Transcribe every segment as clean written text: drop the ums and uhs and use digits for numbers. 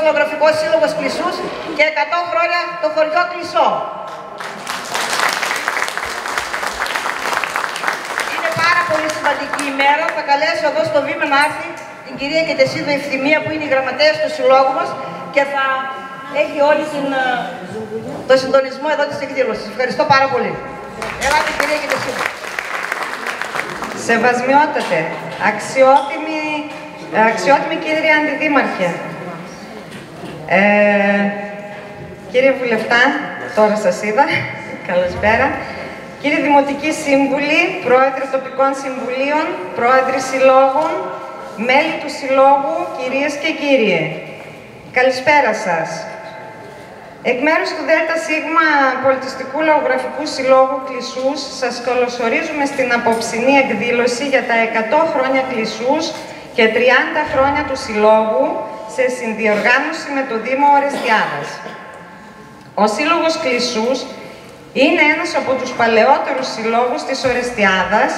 Ζωγραφικός Σύλλογος Κλεισούς και 100 χρόνια το χωριό Κλεισό. Είναι πάρα πολύ σημαντική ημέρα. Θα καλέσω εδώ στο βήμα να έρθει την κυρία Κετεσίδου Ευθυμία, που είναι η γραμματέας του συλλόγου μας και θα έχει όλη το συντονισμό εδώ της εκδήλωσης. Ευχαριστώ πάρα πολύ. Ελάτε κυρία Κετεσίδου. Σεβασμιότατε, αξιότιμη κύριε Αντιδήμαρχε, κύριε Βουλευτά, τώρα σας είδα, καλησπέρα, κύριε Δημοτική Σύμβουλοι, πρόεδροι τοπικών συμβουλίων, πρόεδροι συλλόγων, μέλη του συλλόγου, κυρίες και κύριοι, καλησπέρα σας. Εκ μέρους του ΔΣ Πολιτιστικού Λαογραφικού Συλλόγου Κλεισούς, σας καλωσορίζουμε στην απόψινή εκδήλωση για τα 100 χρόνια Κλεισούς και 30 χρόνια του Συλλόγου σε συνδιοργάνωση με το Δήμο Ορεστιάδας. Ο Σύλλογος Κλισσούς είναι ένας από τους παλαιότερους συλλόγους της Ορεστιάδας,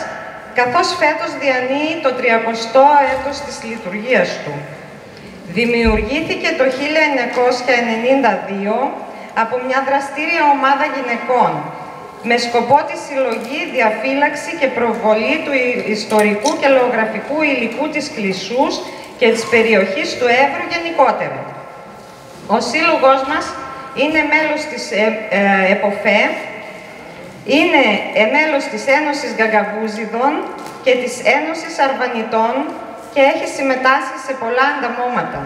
καθώς φέτος διανύει το 30ο έτος της λειτουργίας του. Δημιουργήθηκε το 1992 από μια δραστήρια ομάδα γυναικών, με σκοπό τη συλλογή, διαφύλαξη και προβολή του ιστορικού και λογογραφικού υλικού της Κλισσούς και της περιοχής του Εύρου γενικότερα. Ο σύλλογος μας είναι μέλος της ΕΠΟΦΕ, είναι μέλος της Ένωσης Γκαγκαβούζιδων και της Ένωσης Αρβανιτών και έχει συμμετάσχει σε πολλά ανταμώματα.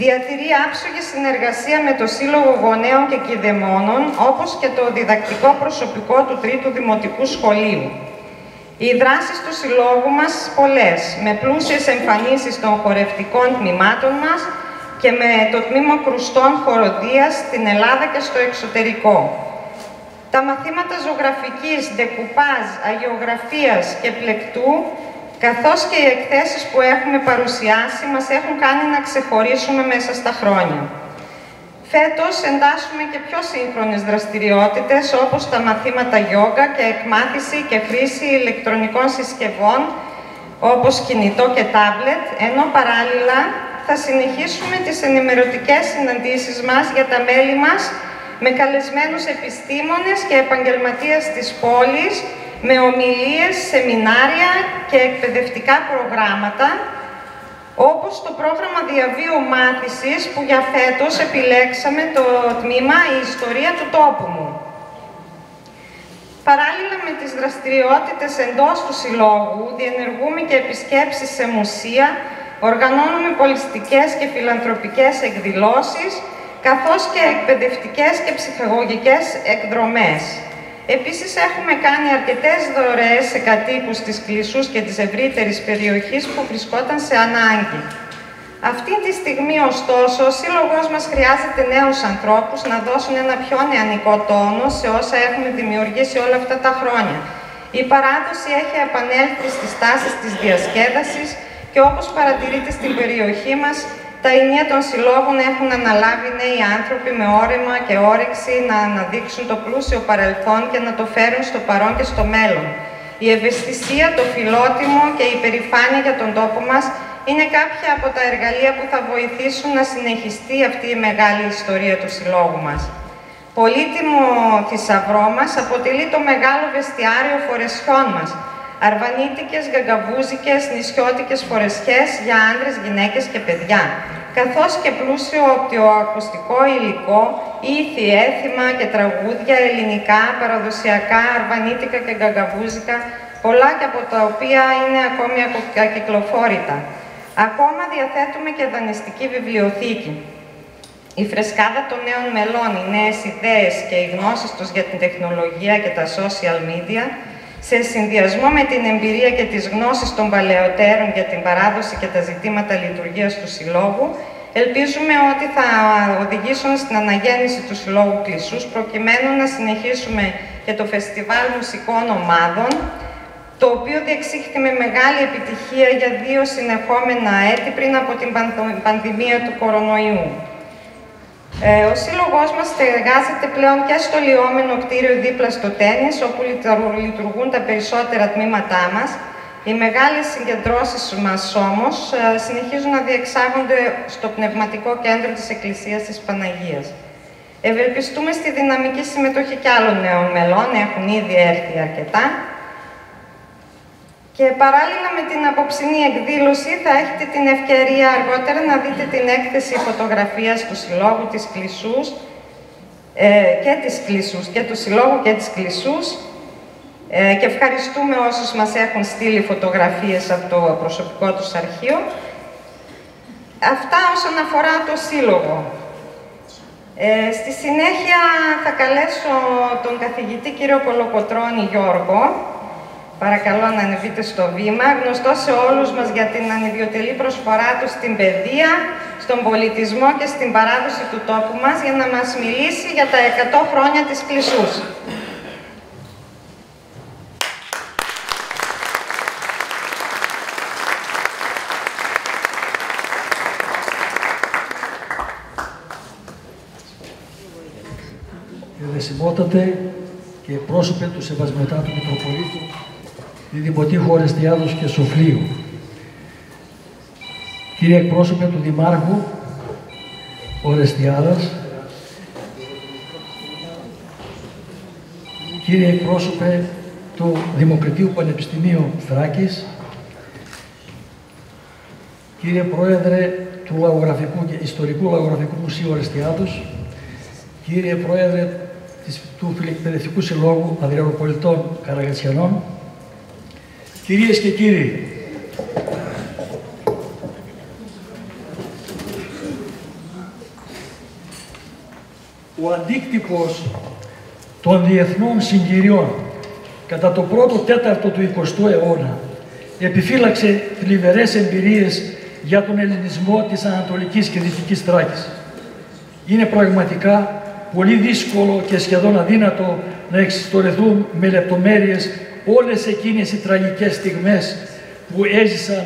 Διατηρεί άψογη συνεργασία με το Σύλλογο Γονέων και Κηδεμόνων, όπως και το διδακτικό προσωπικό του Τρίτου Δημοτικού Σχολείου. Οι δράσεις του Συλλόγου μας πολλές, με πλούσιες εμφανίσεις των χορευτικών τμήματων μας και με το Τμήμα Κρουστών Χοροδίας στην Ελλάδα και στο εξωτερικό. Τα μαθήματα ζωγραφικής, ντεκουπάζ, αγεωγραφίας και πλεκτού, καθώς και οι εκθέσεις που έχουμε παρουσιάσει, μας έχουν κάνει να ξεχωρίσουμε μέσα στα χρόνια. Φέτος εντάσσουμε και πιο σύγχρονες δραστηριότητες, όπως τα μαθήματα γιόγκα και εκμάθηση και χρήση ηλεκτρονικών συσκευών, όπως κινητό και τάμπλετ, ενώ παράλληλα θα συνεχίσουμε τις ενημερωτικές συναντήσεις μας για τα μέλη μας, με καλεσμένους επιστήμονες και επαγγελματίες της πόλης, με ομιλίες, σεμινάρια και εκπαιδευτικά προγράμματα, όπως το πρόγραμμα διαβίου μάθησης που για φέτος επιλέξαμε το τμήμα «Η ιστορία του τόπου μου». Παράλληλα με τις δραστηριότητες εντός του Συλλόγου, διενεργούμε και επισκέψεις σε μουσεία, οργανώνουμε πολιστικές και φιλανθρωπικές εκδηλώσεις, καθώς και εκπαιδευτικές και ψυχαγωγικές εκδρομές. Επίσης, έχουμε κάνει αρκετές δωρεές σε κατοίκους της Κλισσούς και της ευρύτερης περιοχής που βρισκόταν σε ανάγκη. Αυτή τη στιγμή, ωστόσο, ο Σύλλογος μας χρειάζεται νέους ανθρώπους να δώσουν ένα πιο νεανικό τόνο σε όσα έχουμε δημιουργήσει όλα αυτά τα χρόνια. Η παράδοση έχει επανέλθει στις τάσεις της διασκέδασης και όπως παρατηρείται στην περιοχή μας, τα ηνία των συλλόγων έχουν αναλάβει νέοι άνθρωποι με όρεμα και όρεξη να αναδείξουν το πλούσιο παρελθόν και να το φέρουν στο παρόν και στο μέλλον. Η ευαισθησία, το φιλότιμο και η περηφάνεια για τον τόπο μας είναι κάποια από τα εργαλεία που θα βοηθήσουν να συνεχιστεί αυτή η μεγάλη ιστορία του συλλόγου μας. Πολύτιμο θησαυρό μας αποτελεί το μεγάλο βεστιάριο φορεσιών μας, αρβανίτικες, γκαγκαβούζικες, νησιώτικες φορεσιές για άντρες, γυναίκες και παιδιά, καθώς και πλούσιο οπτικοακουστικό υλικό, ήθη, έθιμα και τραγούδια ελληνικά, παραδοσιακά, αρβανίτικα και γκαγκαβούζικα, πολλά και από τα οποία είναι ακόμη ακυκλοφόρητα. Ακόμα διαθέτουμε και δανειστική βιβλιοθήκη. Η φρεσκάδα των νέων μελών, οι νέες ιδέες και οι γνώσεις τους για την τεχνολογία και τα social media, σε συνδυασμό με την εμπειρία και τις γνώσεις των παλαιότερων για την παράδοση και τα ζητήματα λειτουργίας του Συλλόγου, ελπίζουμε ότι θα οδηγήσουν στην αναγέννηση του Συλλόγου Κλισσούς, προκειμένου να συνεχίσουμε και το Φεστιβάλ Μουσικών Ομάδων, το οποίο διεξήχθη με μεγάλη επιτυχία για 2 συνεχόμενα έτη πριν από την πανδημία του κορονοϊού. Ο Σύλλογός μας στεγάζεται πλέον και στο λιώμενο κτίριο δίπλα στο τένις, όπου λειτουργούν τα περισσότερα τμήματά μας. Οι μεγάλες συγκεντρώσεις μας όμως συνεχίζουν να διεξάγονται στο πνευματικό κέντρο της Εκκλησίας της Παναγίας. Ευελπιστούμε στη δυναμική συμμετοχή και άλλων νέων μελών, έχουν ήδη έρθει αρκετά. Και παράλληλα με την απόψινή εκδήλωση θα έχετε την ευκαιρία αργότερα να δείτε την έκθεση φωτογραφίας του Συλλόγου της Κλισσούς και του Συλλόγου και της Κλισσούς και ευχαριστούμε όσους μας έχουν στείλει φωτογραφίες από το προσωπικό τους αρχείο. Αυτά όσον αφορά το Σύλλογο. Στη συνέχεια θα καλέσω τον καθηγητή κύριο Κολοκοτρώνη Γιώργο. Παρακαλώ να ανεβείτε στο βήμα, γνωστό σε όλους μας για την ανιδιοτελή προσφορά του στην παιδεία, στον πολιτισμό και στην παράδοση του τόπου μας, για να μας μιλήσει για τα 100 χρόνια της Κλισσούς. Εξισμότατε και πρόσωπε του Σεβασμιωτάτου Μητροπολίτου, Διδημοτήχου Ορεστιάδος και Σοφλίου, κύριε εκπρόσωπε του Δημάρχου Ορεστιάδας, κύριε εκπρόσωπε του Δημοκρατίου Πανεπιστημίου Θράκης, κύριε Πρόεδρε του Λαογραφικού και Ιστορικού Λαογραφικού Μουσείου Ορεστιάδος, κύριε Πρόεδρε του Φιλεκπαιδευτικού Συλλόγου Αδριανοπολιτών Καραγατσιανών, κυρίες και κύριοι, ο αντίκτυπος των διεθνών συγκυριών κατά το πρώτο τέταρτο του 20ου αιώνα επιφύλαξε θλιβερές εμπειρίες για τον ελληνισμό της Ανατολικής και Δυτικής Θράκης. Είναι πραγματικά πολύ δύσκολο και σχεδόν αδύνατο να εξιστορηθούν με λεπτομέρειες όλες εκείνες οι τραγικές στιγμές που έζησαν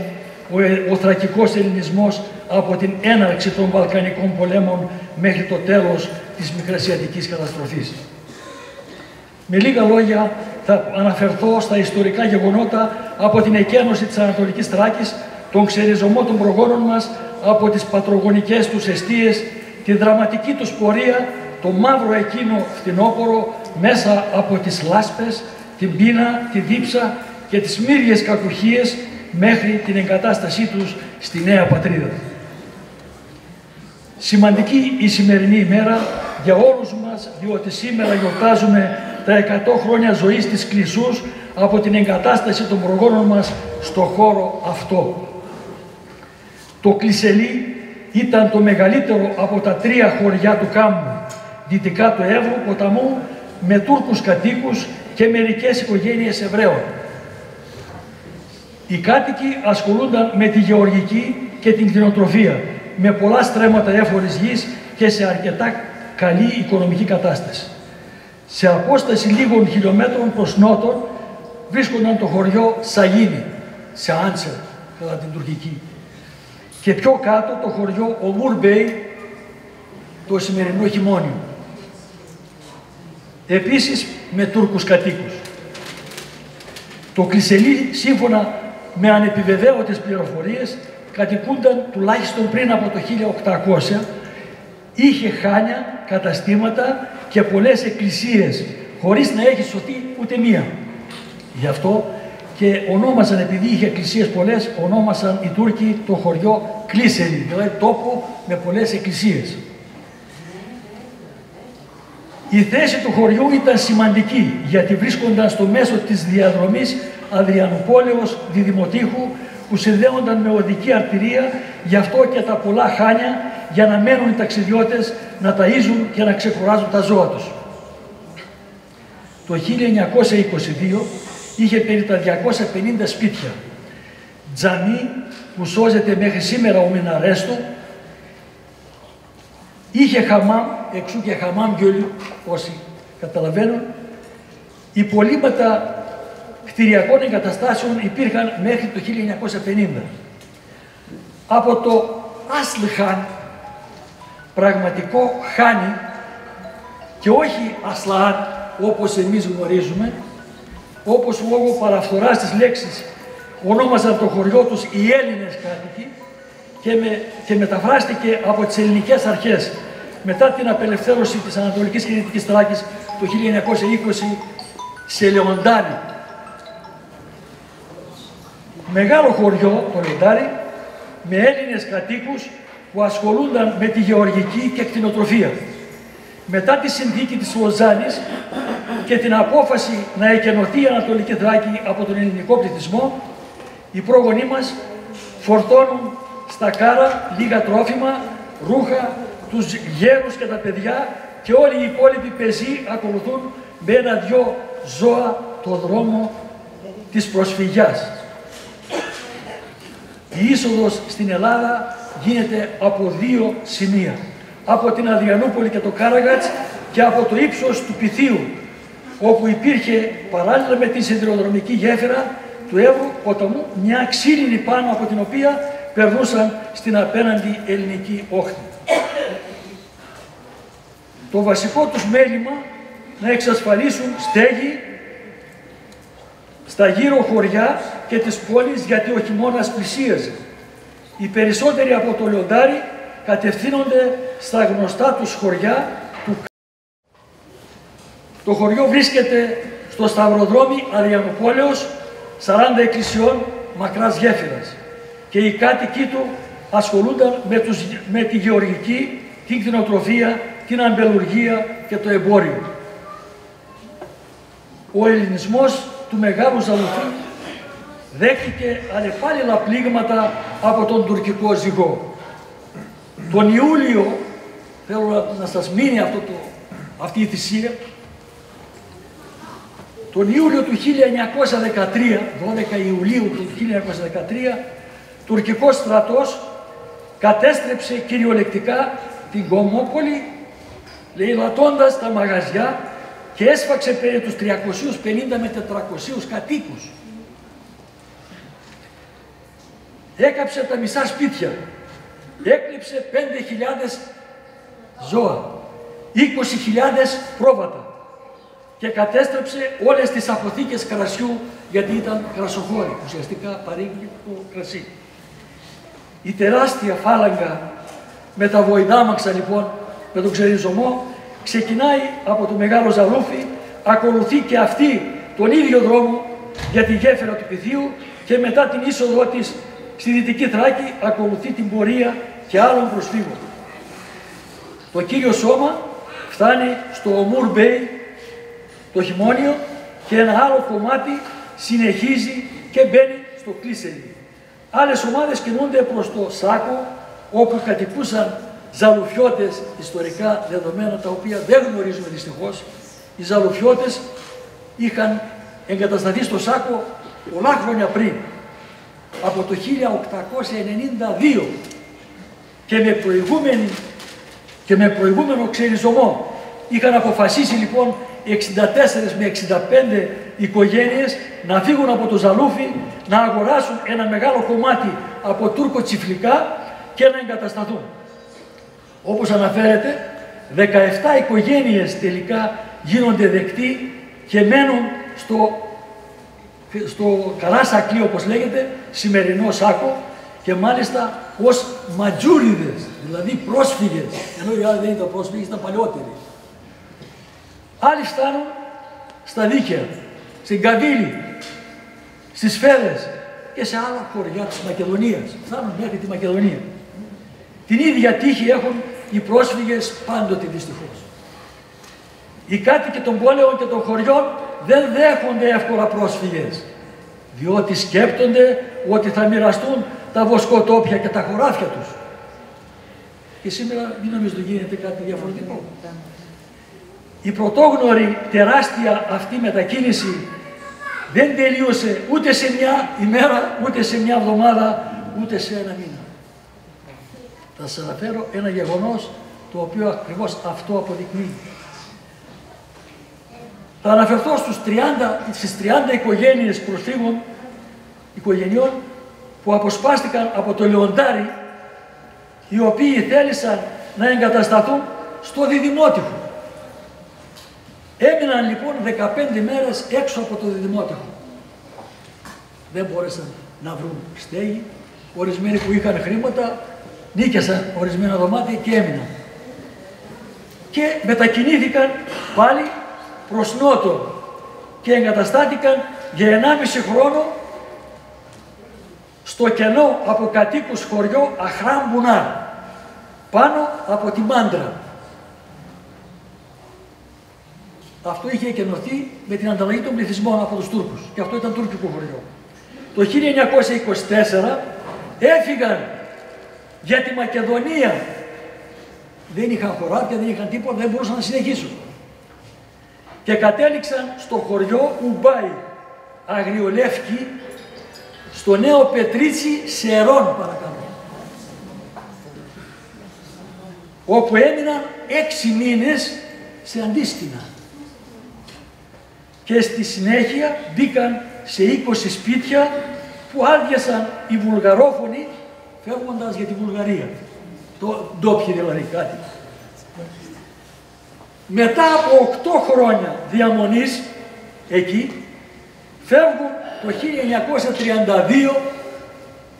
ο θρακικός ελληνισμός από την έναρξη των Βαλκανικών πολέμων μέχρι το τέλος της Μικρασιατικής καταστροφής. Με λίγα λόγια θα αναφερθώ στα ιστορικά γεγονότα από την εκένωση της Ανατολικής Θράκης, τον ξεριζωμό των προγόνων μας από τις πατρογονικές τους εστίες, τη δραματική τους πορεία, το μαύρο εκείνο φθινόπωρο μέσα από τις λάσπες, την πείνα, τη δίψα και τις μύριες κακουχίες μέχρι την εγκατάστασή τους στη νέα πατρίδα. Σημαντική η σημερινή ημέρα για όλους μας, διότι σήμερα γιορτάζουμε τα 100 χρόνια ζωής της Κλισσούς από την εγκατάσταση των προγόνων μας στο χώρο αυτό. Το Κλισσελί ήταν το μεγαλύτερο από τα 3 χωριά του Κάμπου, δυτικά του Εύρου ποταμού, με Τούρκους κατοίκους και μερικές οικογένειες Εβραίων. Οι κάτοικοι ασχολούνταν με τη γεωργική και την κτηνοτροφία, με πολλά στρέμματα έφορης γης και σε αρκετά καλή οικονομική κατάσταση. Σε απόσταση λίγων χιλιόμετρων προς νότον βρίσκονταν το χωριό Σαγίνη, σε Άντσερ, κατά την τουρκική. Και πιο κάτω το χωριό Ομούρμπεϊ, το σημερινό Χιμώνιο. Επίσης με Τούρκους κατοίκους. Το Κλισσελί, σύμφωνα με ανεπιβεβαίωτες πληροφορίες, κατοικούνταν τουλάχιστον πριν από το 1800, είχε χάνια, καταστήματα και πολλές εκκλησίες, χωρίς να έχει σωθεί ούτε μία. Γι' αυτό και ονόμασαν, επειδή είχε εκκλησίες πολλές, ονόμασαν οι Τούρκοι το χωριό Κλισσελί, δηλαδή τόπο με πολλές εκκλησίες. Η θέση του χωριού ήταν σημαντική, γιατί βρίσκονταν στο μέσο της διαδρομής Αδριανουπόλεως Διδημοτήχου, που συνδέονταν με οδική αρτηρία, γι' αυτό και τα πολλά χάνια για να μένουν οι ταξιδιώτες να ταΐζουν και να ξεκουράζουν τα ζώα τους. Το 1922 είχε περί τα 250 σπίτια, τζαμί που σώζεται μέχρι σήμερα ο μιναρές του, είχε χαμάμ, εξού και χαμάμ γκιόλι, όσοι καταλαβαίνουν. Υπολείμματα κτηριακών εγκαταστάσεων υπήρχαν μέχρι το 1950. Από το Ασλχάν, πραγματικό χάνι, και όχι Ασλάν όπως εμείς γνωρίζουμε, όπως λόγω παραφθοράς της λέξης ονόμαζαν το χωριό τους οι Έλληνες κάτοικοι, και μεταφράστηκε από τις ελληνικές αρχές μετά την απελευθέρωση της Ανατολικής και Δυτικής Θράκης το 1920 σε Λεοντάρι. Μεγάλο χωριό, το Λεοντάρι, με Έλληνες κατοίκους που ασχολούνταν με τη γεωργική και κτηνοτροφία. Μετά τη συνθήκη της Λοζάνης και την απόφαση να εκενωθεί η Ανατολική Θράκη από τον ελληνικό πληθυσμό, οι πρόγονοί μας φορτώνουν στα κάρα λίγα τρόφιμα, ρούχα, τους γέρους και τα παιδιά, και όλοι οι υπόλοιποι πεζοί ακολουθούν με 1-2 ζώα το δρόμο της προσφυγιάς. Η είσοδος στην Ελλάδα γίνεται από 2 σημεία. Από την Αδριανούπολη και το Κάραγατς και από το ύψος του Πυθίου, όπου υπήρχε παράλληλα με την σιδηροδρομική γέφυρα του Εύρου ποταμού μια ξύλινη πάνω από την οποία περνούσαν στην απέναντι ελληνική όχθη. Το βασικό τους μέλημα να εξασφαλίσουν στέγη στα γύρω χωριά και τις πόλεις, γιατί ο χειμώνας πλησίαζε. Οι περισσότεροι από το λιοντάρι κατευθύνονται στα γνωστά τους χωριά του. Το χωριό βρίσκεται στο σταυροδρόμι Αριανοπόλεως, 40 εκκλησιών μακράς γέφυρας, και οι κάτοικοι του ασχολούνταν με τη γεωργική, την κτηνοτροφία, την αμπελουργία και το εμπόριο. Ο ελληνισμός του Μεγάλου Ζαλουφή δέχτηκε αλλεπάλληλα πλήγματα από τον τουρκικό ζυγό. Τον Ιούλιο, θέλω να σας μείνει αυτή η θυσία, τον Ιούλιο του 1913, 12 Ιουλίου του 1913, τουρκικός στρατός κατέστρεψε κυριολεκτικά την Κομόπολη, λαιλατώντας τα μαγαζιά, και έσφαξε περί τους 350 με 400 κατοίκους. Έκαψε τα μισά σπίτια, έκλειψε 5.000 ζώα, 20.000 πρόβατα και κατέστρεψε όλες τις αποθήκες κρασιού, γιατί ήταν κρασοχώροι, ουσιαστικά παρήγγειλε το κρασί. Η τεράστια φάλαγγα με τα βοηδάμαξα λοιπόν, με τον ξεριζωμό, ξεκινάει από το Μεγάλο Ζαλούφι, ακολουθεί και αυτή τον ίδιο δρόμο για τη γέφυρα του Πυθίου και μετά την είσοδό της στη Δυτική Θράκη ακολουθεί την πορεία και άλλων προσφύγων. Το κύριο σώμα φτάνει στο Ομούρ Μπέι, το χειμώνιο, και ένα άλλο κομμάτι συνεχίζει και μπαίνει στο Κλίσελι. Άλλες ομάδες κινούνται προς το Σάκο, όπου κατοικούσαν Ζαλουφιώτες, ιστορικά δεδομένα τα οποία δεν γνωρίζουμε δυστυχώς. Οι Ζαλουφιώτες είχαν εγκατασταθεί στο Σάκο πολλά χρόνια πριν, από το 1892, και με προηγούμενο ξεριζωμό. Είχαν αποφασίσει λοιπόν 64 με 65 οικογένειες να φύγουν από το Ζαλούφι, να αγοράσουν ένα μεγάλο κομμάτι από Τούρκο Τσιφλικά και να εγκατασταθούν. Όπως αναφέρεται, 17 οικογένειες τελικά γίνονται δεκτοί και μένουν στο Καράσακλή, όπως λέγεται, σημερινό Σάκο, και μάλιστα ως ματζούριδες, δηλαδή πρόσφυγες, ενώ οι άλλοι δεν ήταν πρόσφυγες, ήταν παλιότεροι. Άλλοι φτάνουν στα Δίκαια, στην Καβίλη, στις Φέδες και σε άλλα χωριά της Μακεδονίας. Φτάνουν μέχρι τη Μακεδονία. Την ίδια τύχη έχουν οι πρόσφυγες πάντοτε δυστυχώς. Οι κάτοικοι των πόλεων και των χωριών δεν δέχονται εύκολα πρόσφυγες, διότι σκέπτονται ότι θα μοιραστούν τα βοσκοτόπια και τα χωράφια τους. Και σήμερα μην νομίζω ότι γίνεται κάτι διαφορετικό. Η πρωτόγνωρη τεράστια αυτή μετακίνηση δεν τελείωσε ούτε σε μια ημέρα, ούτε σε μια εβδομάδα, ούτε σε ένα μήνα. Θα σας αναφέρω ένα γεγονός το οποίο ακριβώς αυτό αποδεικνύει. Θα αναφερθώ στις 30 οικογένειες προσφύγων, οικογενειών που αποσπάστηκαν από το Λεοντάρι, οι οποίοι θέλησαν να εγκατασταθούν στο Διδημότυχο. Έμειναν λοιπόν 15 μέρες έξω από το Διδημότυχο. Δεν μπόρεσαν να βρουν στέγη. Ορισμένοι που είχαν χρήματα νίκησαν ορισμένα δωμάτια και έμειναν. Και μετακινήθηκαν πάλι προς νότο και εγκαταστάθηκαν για 1,5 χρόνο στο κενό από κατοίκους χωριό Αχράμ-Μπουνάρ, πάνω από τη Μάντρα. Αυτό είχε εκενωθεί με την ανταλλαγή των πληθυσμών από τους Τούρκους και αυτό ήταν τουρκικό χωριό. Το 1924 έφυγαν για τη Μακεδονία. Δεν είχαν χωράφια, δεν είχαν τίποτα, δεν μπορούσαν να συνεχίσουν. Και κατέληξαν στο χωριό Ουμπάι, Αγριολεύκη, στο Νέο Πετρίτσι Σερών, παρακαλώ. Όπου έμειναν 6 μήνες σε αντίστοινα. Και στη συνέχεια μπήκαν σε 20 σπίτια που άδειασαν οι βουλγαρόφωνοι φεύγοντας για τη Βουλγαρία. Το ντόπιοι δηλαδή κάτι. μετά από 8 χρόνια διαμονής εκεί, φεύγουν το 1932,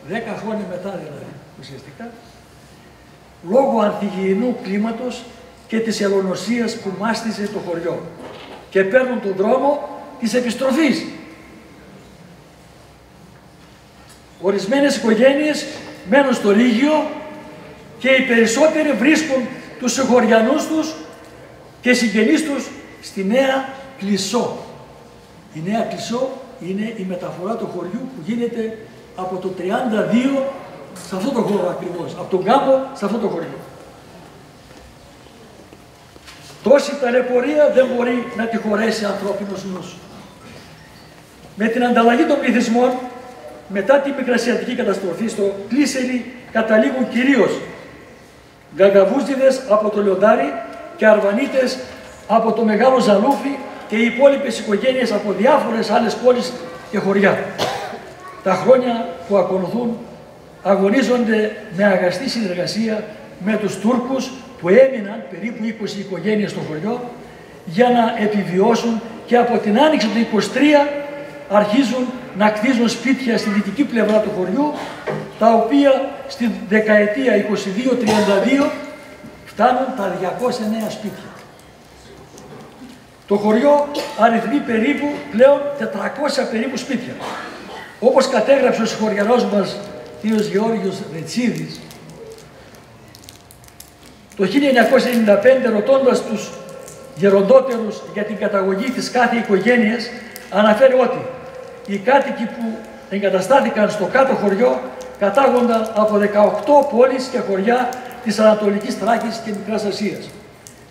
10 χρόνια μετά δηλαδή ουσιαστικά, λόγω ανθυγιεινού κλίματος και της ελονοσίας που μάστιζε το χωριό, και παίρνουν τον δρόμο της επιστροφής. Ορισμένες οικογένειες μένουν στο Ρήγιο και οι περισσότεροι βρίσκουν τους συγχωριανούς τους και συγγενείς τους στη Νέα Κλισσό. Η Νέα Κλισσό είναι η μεταφορά του χωριού που γίνεται από το 32 σε αυτό το χώρο ακριβώς, από τον κάμπο σε αυτό το χωριό. Τόση ταλαιπωρία δεν μπορεί να τη χωρέσει ανθρώπινος νους. Με την ανταλλαγή των πληθυσμών, μετά την μικρασιατική καταστροφή, στο Κλίσερι καταλήγουν κυρίως Γκαγκαβούζιδες από το Λιοντάρι και Αρβανίτες από το Μεγάλο Ζαλούφι και οι υπόλοιπες οικογένειες από διάφορες άλλες πόλεις και χωριά. Τα χρόνια που ακολουθούν αγωνίζονται με αγαστή συνεργασία με τους Τούρκους που έμειναν περίπου 20 οικογένειες στο χωριό για να επιβιώσουν, και από την άνοιξη του 23 αρχίζουν να κτίζουν σπίτια στη δυτική πλευρά του χωριού, τα οποία στη δεκαετία 22-32 φτάνουν τα 209 σπίτια. Το χωριό αριθμεί περίπου πλέον 400 περίπου σπίτια. Όπως κατέγραψε ο συγχωριανός μας κ. Γεώργιος Ρετσίδης, το 1995, ρωτώντας τους γεροντότερους για την καταγωγή της κάθε οικογένειας, αναφέρει ότι οι κάτοικοι που εγκαταστάθηκαν στο κάτω χωριό κατάγονταν από 18 πόλεις και χωριά της Ανατολικής Θράκης και Μικράς Ασίας.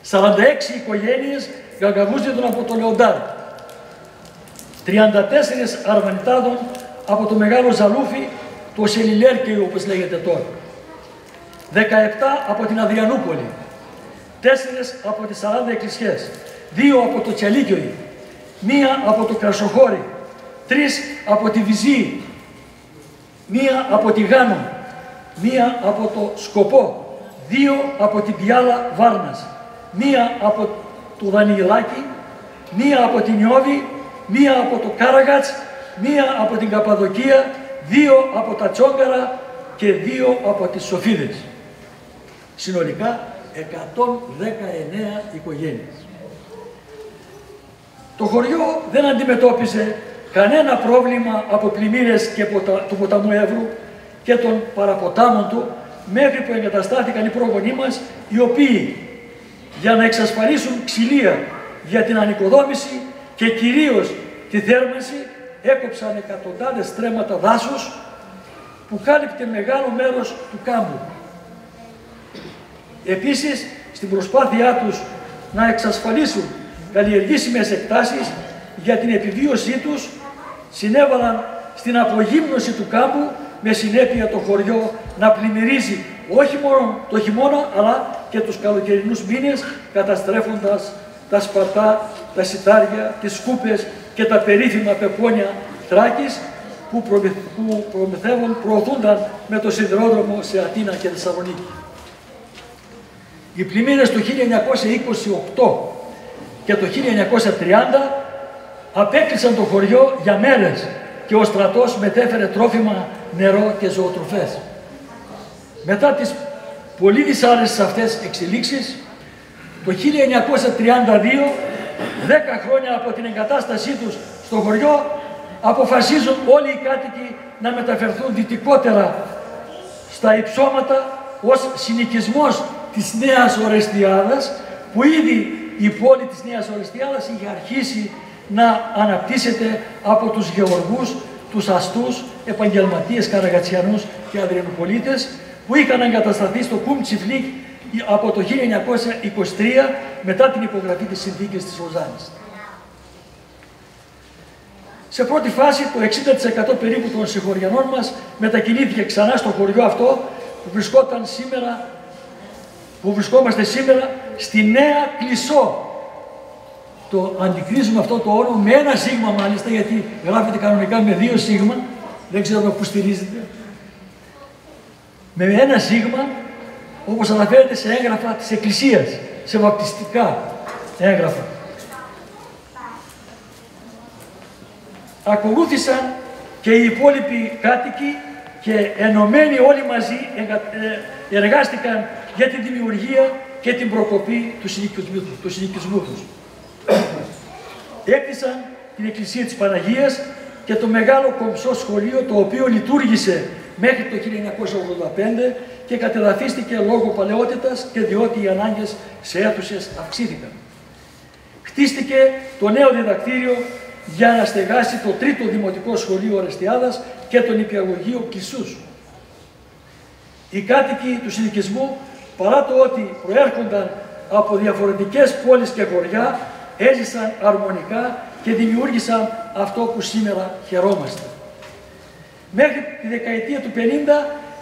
46 οικογένειες Γκαγκαβούζιδων από το Λεοντάρι, 34 Αρβανιτάδων από το Μεγάλο Ζαλούφι, το Σελιλέρκεϊο όπως λέγεται τώρα, 17 από την Αδριανούπολη, 4 από τις 40 εκκλησιές, 2 από το Τσαλίκιοι, 1 από το Κρασοχώρι, 3 από τη Βυζή, 1 από τη Γάνο, 1 από το Σκοπό, 2 από την Πιάλα Βάρνας, 1 από το Δανιηλάκι, 1 από την Ιώβη, 1 από το Κάραγατς, 1 από την Καπαδοκία, 2 από τα Τσόγκαρα και 2 από τις Σοφίδες. Συνολικά 119 οικογένειες. Το χωριό δεν αντιμετώπιζε κανένα πρόβλημα από πλημμύρες και του ποταμού Εύρου και των παραποτάμων του, μέχρι που εγκαταστάθηκαν οι πρόγονοί μας, οι οποίοι για να εξασφαλίσουν ξυλία για την ανοικοδόμηση και κυρίως τη θέρμανση έκοψαν εκατοντάδες στρέμματα δάσους που κάλυπτε μεγάλο μέρος του κάμπου. Επίσης, στην προσπάθειά τους να εξασφαλίσουν καλλιεργήσιμες εκτάσεις για την επιβίωσή τους, συνέβαλαν στην απογύμνωση του κάμπου, με συνέπεια το χωριό να πλημμυρίζει όχι μόνο το χειμώνα αλλά και τους καλοκαιρινούς μήνες, καταστρέφοντας τα σπαρτά, τα σιτάρια, τις σκούπες και τα περίφημα πεπόνια Θράκης που προωθούνταν με το σιδηρόδρομο σε Αθήνα και Θεσσαλονίκη. Οι πλημμύρες του 1928 και το 1930 απέκλεισαν το χωριό για μέρες και ο στρατός μετέφερε τρόφιμα, νερό και ζωοτροφές. Μετά τις πολύ δυσάρεστες αυτές εξελίξεις, το 1932, 10 χρόνια από την εγκατάστασή τους στο χωριό, αποφασίζουν όλοι οι κάτοικοι να μεταφερθούν δυτικότερα στα υψώματα ως συνοικισμός της Νέας Ορεστιάδας, που ήδη η πόλη της Νέας Ορεστιάδας είχε αρχίσει να αναπτύσσεται από τους γεωργούς, τους αστούς, επαγγελματίες, καραγατσιανούς και αδριανοπολίτες που είχαν εγκατασταθεί στο Κουμτσιφλίκ από το 1923 μετά την υπογραφή της συνθήκης της Λοζάνης. Σε πρώτη φάση το 60% περίπου των συγχωριανών μας μετακινήθηκε ξανά στο χωριό αυτό που βρισκόμαστε σήμερα στη Νέα Κλισσό. Το αντικρίζουμε αυτό το όνομα με ένα σίγμα μάλιστα, γιατί γράφεται κανονικά με 2 σίγμα, δεν ξέρω πού στηρίζεται. Με ένα σίγμα, όπως αναφέρεται σε έγγραφα της Εκκλησίας, σε βαπτιστικά έγγραφα. Ακολούθησαν και οι υπόλοιποι κάτοικοι και ενωμένοι όλοι μαζί εργάστηκαν για τη δημιουργία και την προκοπή του συνοικισμού τους. Έκτισαν την Εκκλησία της Παναγίας και το μεγάλο κομψό σχολείο, το οποίο λειτουργήσε μέχρι το 1985 και κατεδαφίστηκε λόγω παλαιότητας και διότι οι ανάγκες σε αίθουσες αυξήθηκαν. Χτίστηκε το νέο διδακτήριο για να στεγάσει το τρίτο δημοτικό σχολείο Ορεστιάδας και τον νηπιαγωγείο Κλισσούς. Οι κάτοικοι του συνοικισμού, παρά το ότι προέρχονταν από διαφορετικές πόλεις και χωριά, έζησαν αρμονικά και δημιούργησαν αυτό που σήμερα χαιρόμαστε. Μέχρι τη δεκαετία του 50,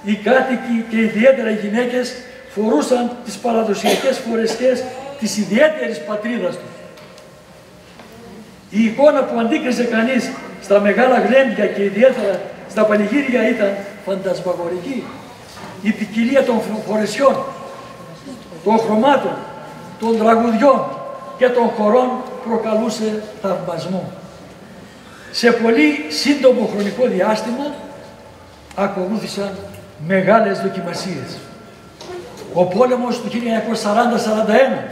οι κάτοικοι και ιδιαίτερα οι γυναίκες φορούσαν τις παραδοσιακές φορεσκές της ιδιαίτερης πατρίδας τους. Η εικόνα που αντίκριζε κανείς στα μεγάλα γλέντια και ιδιαίτερα στα πανηγύρια ήταν φαντασμαγορική. Η ποικιλία των φορεσιών, των χρωμάτων, των τραγουδιών και των χορών προκαλούσε θαυμασμό. Σε πολύ σύντομο χρονικό διάστημα ακολούθησαν μεγάλες δοκιμασίες. Ο πόλεμος του 1940-41,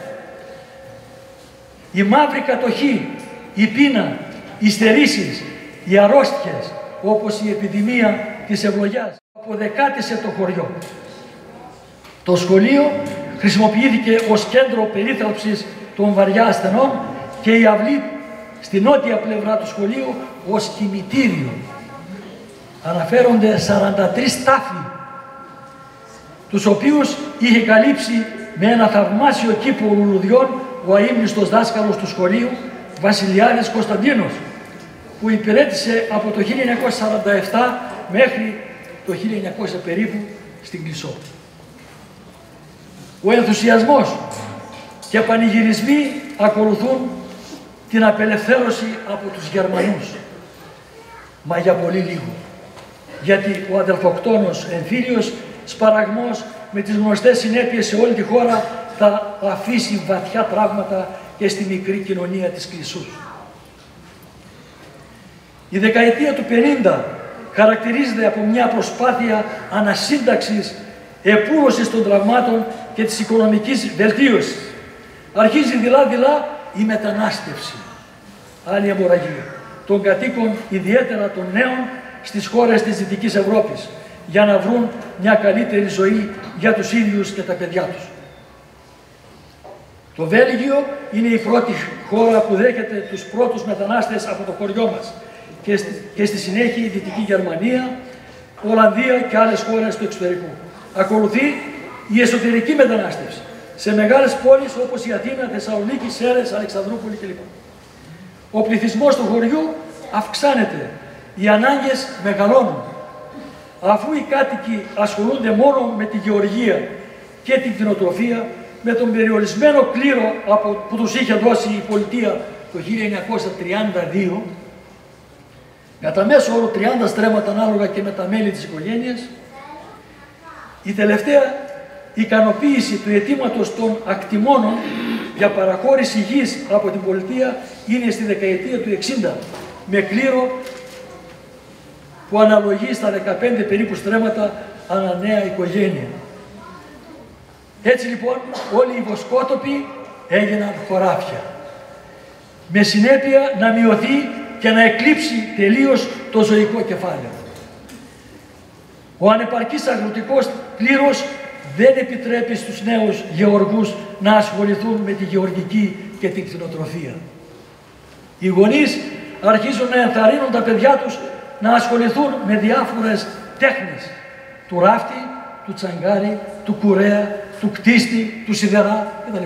η μαύρη κατοχή, η πείνα, οι στερήσεις, οι αρρώστιες, όπως η επιδημία της ευλογιάς, αποδεκάτησε το χωριό. Το σχολείο χρησιμοποιήθηκε ως κέντρο περίθαλψης των βαριά ασθενών και η αυλή στη νότια πλευρά του σχολείου ως κημητήριο. Αναφέρονται 43 τάφοι, τους οποίους είχε καλύψει με ένα θαυμάσιο κήπο λουλουδιών ο αείμνηστος δάσκαλος του σχολείου, Βασιλιάδης Κωνσταντίνος, που υπηρέτησε από το 1947 μέχρι το 1900 περίπου στην Κλισσό. Ο ενθουσιασμός και πανηγυρισμοί ακολουθούν την απελευθέρωση από τους Γερμανούς. Μα για πολύ λίγο. Γιατί ο αδελφοκτόνος εμφύλιος σπαραγμός με τις γνωστές συνέπειες σε όλη τη χώρα θα αφήσει βαθιά τραύματα και στη μικρή κοινωνία της Κλισσούς. Η δεκαετία του 50 χαρακτηρίζεται από μια προσπάθεια ανασύνταξης, επούλωσης των τραυμάτων και της οικονομικής βελτίωσης. Αρχίζει δειλά-δειλά η μετανάστευση, άλλη αιμορραγία, των κατοίκων, ιδιαίτερα των νέων, στις χώρες της Δυτικής Ευρώπης, για να βρουν μια καλύτερη ζωή για τους ίδιους και τα παιδιά τους. Το Βέλγιο είναι η πρώτη χώρα που δέχεται τους πρώτους μετανάστες από το χωριό μας και στη συνέχεια η Δυτική Γερμανία, Ολλανδία και άλλες χώρες του εξωτερικού. Ακολουθεί η εσωτερική μετανάστευση σε μεγάλες πόλεις όπως η Αθήνα, Θεσσαλονίκη, Σέρρες, Αλεξανδρούπολη κλπ. Ο πληθυσμός του χωριού αυξάνεται, οι ανάγκες μεγαλώνουν. Αφού οι κάτοικοι ασχολούνται μόνο με τη γεωργία και την κτηνοτροφία, με τον περιορισμένο κλήρο που τους είχε δώσει η πολιτεία το 1932, κατά μέσο όρο 30 στρέμματα ανάλογα και με τα μέλη της οικογένειας, η τελευταία ικανοποίηση του αιτήματος των ακτιμώνων για παραχώρηση γης από την πολιτεία είναι στη δεκαετία του 60, με κλήρο που αναλογεί στα 15 περίπου στρέμματα ανά νέα οικογένεια. Έτσι λοιπόν όλοι οι βοσκότοποι έγιναν χωράφια, με συνέπεια να μειωθεί και να εκλείψει τελείως το ζωικό κεφάλαιο. Ο ανεπαρκής αγροτικός κλήρος δεν επιτρέπει στους νέους γεωργούς να ασχοληθούν με τη γεωργική και την κτηνοτροφία. Οι γονείς αρχίζουν να ενθαρρύνουν τα παιδιά τους να ασχοληθούν με διάφορες τέχνες, του ράφτη, του τσαγκάρι, του κουρέα, του κτίστη, του σιδερά κτλ.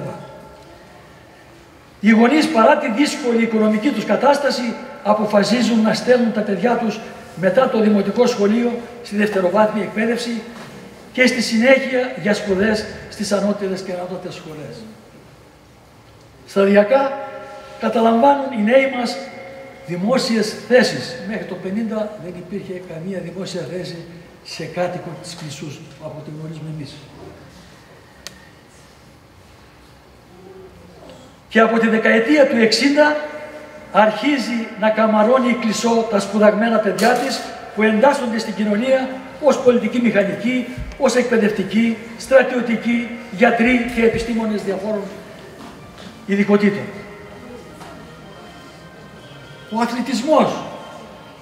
Οι γονείς, παρά τη δύσκολη οικονομική τους κατάσταση, αποφασίζουν να στέλνουν τα παιδιά τους μετά το δημοτικό σχολείο στη δευτεροβάθμια εκπαίδευση και στη συνέχεια για σπουδές στις ανώτερες και ανώτατες σχολές. Σταδιακά καταλαμβάνουν οι νέοι μας δημόσιες θέσεις. Μέχρι το 50 δεν υπήρχε καμία δημόσια θέση σε κάτοικο της Κλισσούς, από το γνωρίζουμε εμείς. και από τη δεκαετία του 60 αρχίζει να καμαρώνει η Κλισσό τα σπουδαγμένα παιδιά της που εντάσσονται στην κοινωνία ως πολιτικοί μηχανικοί, ως εκπαιδευτικοί, στρατιωτικοί, γιατροί και επιστήμονες διαφόρων ειδικοτήτων. Ο αθλητισμός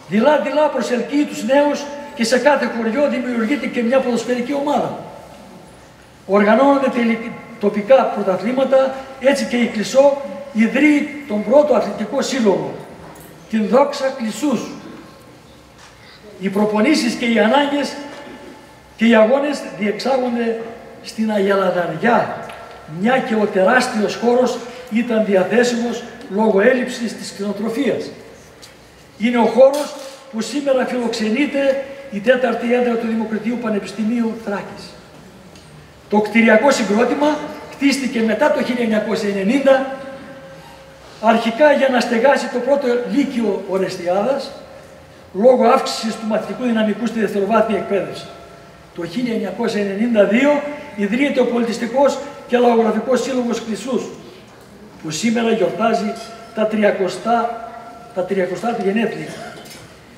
δειλά-δειλά προσελκύει τους νέους και σε κάθε χωριό δημιουργείται και μια ποδοσφαιρική ομάδα. Οργανώνονται τοπικά πρωταθλήματα, έτσι και η Κλισσό ιδρύει τον πρώτο αθλητικό σύλλογο, την Δόξα Κλισσούς. Οι προπονήσεις και οι ανάγκες και οι αγώνες διεξάγονται στην Αγελαδαριά, μια και ο τεράστιος χώρος ήταν διαθέσιμος λόγω έλλειψης της κτηνοτροφίας. Είναι ο χώρος που σήμερα φιλοξενείται η 4η έδρα του Δημοκρατίου Πανεπιστημίου Θράκης. Το κτηριακό συγκρότημα χτίστηκε μετά το 1990, αρχικά για να στεγάσει το πρώτο λύκειο Ορεστιάδας, λόγω αύξησης του μαθητικού δυναμικού στη δευτεροβάθμια εκπαίδευση. Το 1992 ιδρύεται ο Πολιτιστικός και Λαογραφικός Σύλλογος Κλισσούς, που σήμερα γιορτάζει τα 30 του γενέθλια.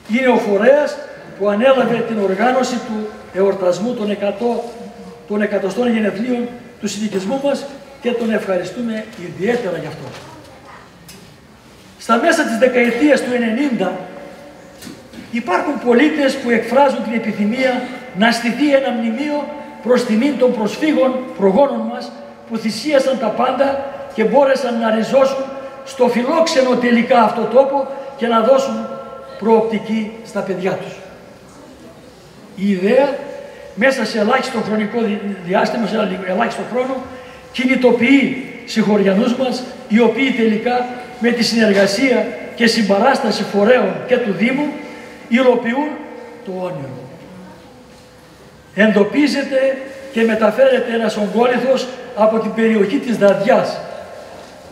Είναι ο φορέας που ανέλαβε την οργάνωση του εορτασμού των 100 γενεθλίων του συνοικισμού μας και τον ευχαριστούμε ιδιαίτερα γι' αυτό. Στα μέσα της δεκαετίας του 90 υπάρχουν πολίτες που εκφράζουν την επιθυμία να στηθεί ένα μνημείο προς τιμήν των προσφύγων προγόνων μας που θυσίασαν τα πάντα και μπόρεσαν να ριζώσουν στο φιλόξενο τελικά αυτό τόπο και να δώσουν προοπτική στα παιδιά τους. Η ιδέα μέσα σε ελάχιστο χρονικό διάστημα, σε ελάχιστο χρόνο, κινητοποιεί συγχωριανούς μας, οι οποίοι τελικά με τη συνεργασία και συμπαράσταση φορέων και του Δήμου υλοποιούν το όνειρο. Εντοπίζεται και μεταφέρεται ένας ογκόλιθος από την περιοχή της Δαδιάς,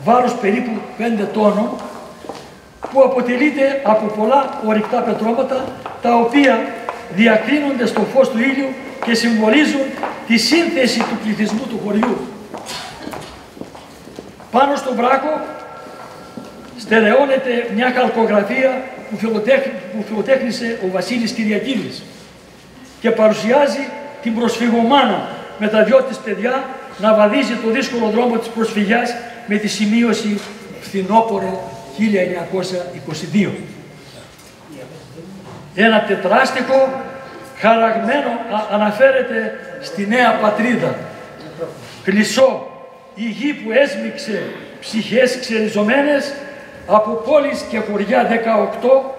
βάρος περίπου 5 τόνων, που αποτελείται από πολλά ορυκτά πετρώματα, τα οποία διακρίνονται στο φως του ήλιου και συμβολίζουν τη σύνθεση του πληθυσμού του χωριού. Πάνω στον βράχο στερεώνεται μια χαλκογραφία που φιλοτέχνησε ο Βασίλης Κυριακίδης και παρουσιάζει την προσφυγομάνα με τα δυο της παιδιά να βαδίζει το δύσκολο δρόμο της προσφυγιάς με τη σημείωση φθινόπωρο 1922. Ένα τετράστιχο χαραγμένο αναφέρεται στη νέα πατρίδα. Κλισσό, η γη που έσμιξε ψυχές ξεριζωμένες από πόλεις και χωριά 18,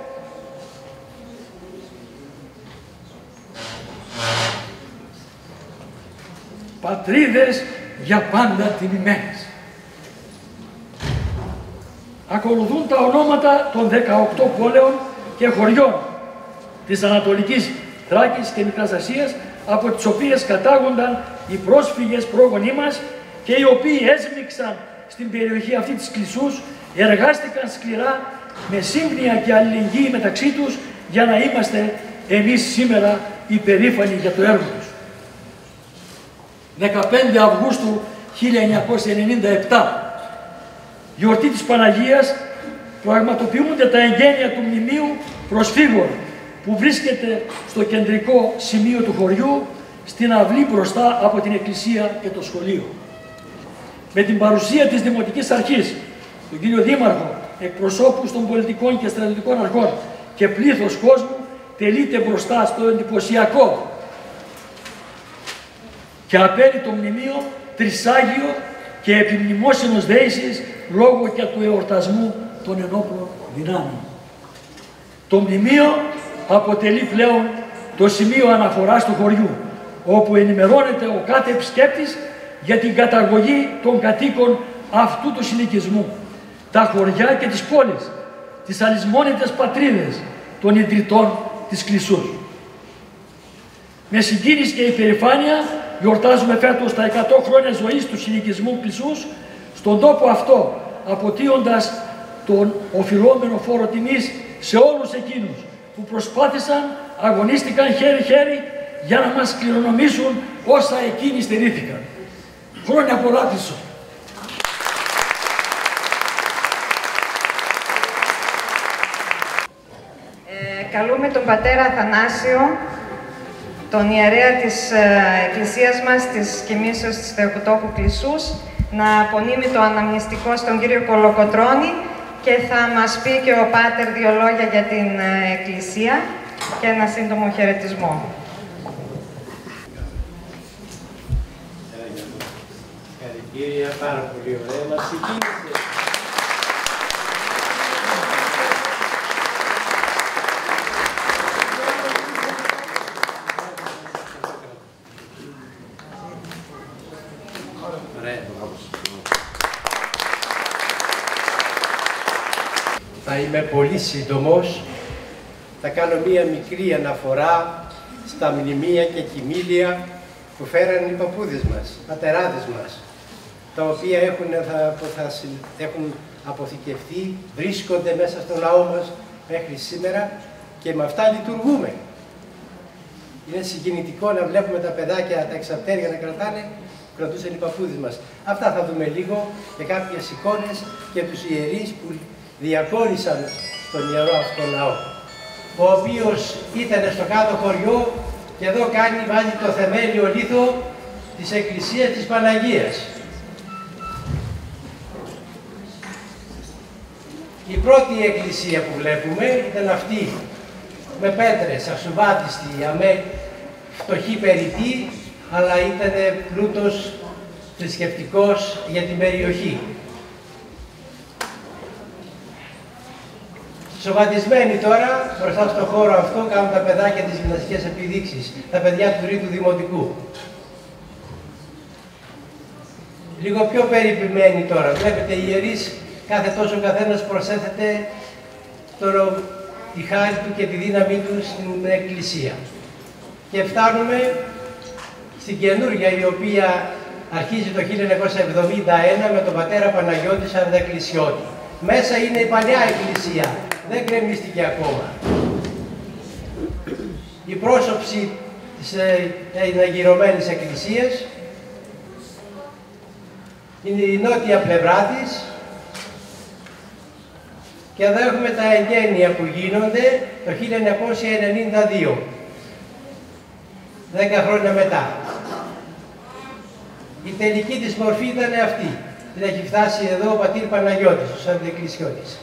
πατρίδες για πάντα τιμημένες. Ακολουθούν τα ονόματα των 18 πόλεων και χωριών της Ανατολικής Θράκης και Μικράς Ασίας, από τις οποίες κατάγονταν οι πρόσφυγες πρόγονοί μας και οι οποίοι έσμιξαν στην περιοχή αυτή της Κλισσούς, εργάστηκαν σκληρά με σύμπνοια και αλληλεγγύη μεταξύ τους για να είμαστε εμείς σήμερα υπερήφανοι για το έργο τους. 15 Αυγούστου 1997, γιορτή της Παναγίας, πραγματοποιούνται τα εγγένεια του Μνημείου Προσφύγων που βρίσκεται στο κεντρικό σημείο του χωριού, στην αυλή μπροστά από την εκκλησία και το σχολείο. Με την παρουσία της Δημοτικής Αρχής, τον κύριο Δήμαρχο, εκπροσώπους των πολιτικών και στρατιωτικών αρχών και πλήθος κόσμου, τελείται μπροστά στο εντυπωσιακό και απέριτο μνημείο τρισάγιο και επιμνημόσυνος δέησης λόγω και του εορτασμού των ενόπλων δυνάμεων. Το μνημείο αποτελεί πλέον το σημείο αναφοράς του χωριού, όπου ενημερώνεται ο κάθε επισκέπτης για την καταγωγή των κατοίκων αυτού του συνοικισμού, τα χωριά και τις πόλεις, τις αλυσμόνητες πατρίδες των ιδρυτών της Κλισσούς. Με συγκίνηση και υπερηφάνεια γιορτάζουμε φέτος τα 100 χρόνια ζωής του συνοικισμού Κλισσούς στον τόπο αυτό, αποτείοντας τον οφειλόμενο φόρο τιμής σε όλους εκείνους που προσπάθησαν, αγωνίστηκαν χέρι-χέρι για να μας κληρονομήσουν όσα εκείνοι στερήθηκαν. Χρόνια πολλά Κλισσό. καλούμε τον πατέρα Αθανάσιο, τον ιερέα της εκκλησίας μας, της Κοιμήσεως της Θεοτόκου Κλεισούς, να απονείμει το αναμνηστικό στον κύριο Κολοκοτρώνη και θα μας πει και ο Πάτερ δύο λόγια για την εκκλησία και ένα σύντομο χαιρετισμό. Κύριε, πάρα πολύ ωραία. Μας συγκίνησε. Θα είμαι πολύ σύντομος. Θα κάνω μία μικρή αναφορά στα μνημεία και κοιμήλια που φέραν οι παππούδες μας, οι πατεράδες μας, τα οποία έχουν αποθηκευτεί, βρίσκονται μέσα στο λαό μας μέχρι σήμερα και με αυτά λειτουργούμε. Είναι συγκινητικό να βλέπουμε τα παιδάκια, τα εξαπτέρια να κρατούσαν οι παππούδες μας. Αυτά θα δούμε λίγο και κάποιες εικόνες και τους ιερείς που διακόρησαν στον ιερό αυτό λαό, ο οποίος ήταν στο κάτω χωριό και εδώ βάζει το θεμέλιο λίθο της Εκκλησίας της Παναγίας. Η πρώτη εκκλησία που βλέπουμε ήταν αυτή, με πέτρες, ασουβάτιστη, φτωχή περιττή, αλλά ήταν πλούτος θρησκευτικός για την περιοχή. Σοβατισμένοι τώρα, μπροστά στον χώρο αυτό, κάνουν τα παιδάκια τις γυμναστικές επιδείξεις, τα παιδιά του τρίτου δημοτικού. Λίγο πιο περιποιημένοι τώρα, βλέπετε οι ιερείς, κάθε τόσο ο καθένας προσέθεται τη χάρη του και τη δύναμή του στην εκκλησία. Και φτάνουμε στην καινούργια, η οποία αρχίζει το 1971 με τον πατέρα Παναγιώτη Σαρδεκκλησιώτη. Μέσα είναι η παλιά εκκλησία, δεν γκρεμίστηκε ακόμα. Η πρόσωψη της εναγυρωμένης εκκλησίας είναι η νότια πλευρά της και εδώ έχουμε τα εγγένεια που γίνονται το 1992, 10 χρόνια μετά. Η τελική της μορφή ήταν αυτή. Την έχει φτάσει εδώ ο πατήρ Παναγιώτης, ο Σαρδεκκλησιώτης.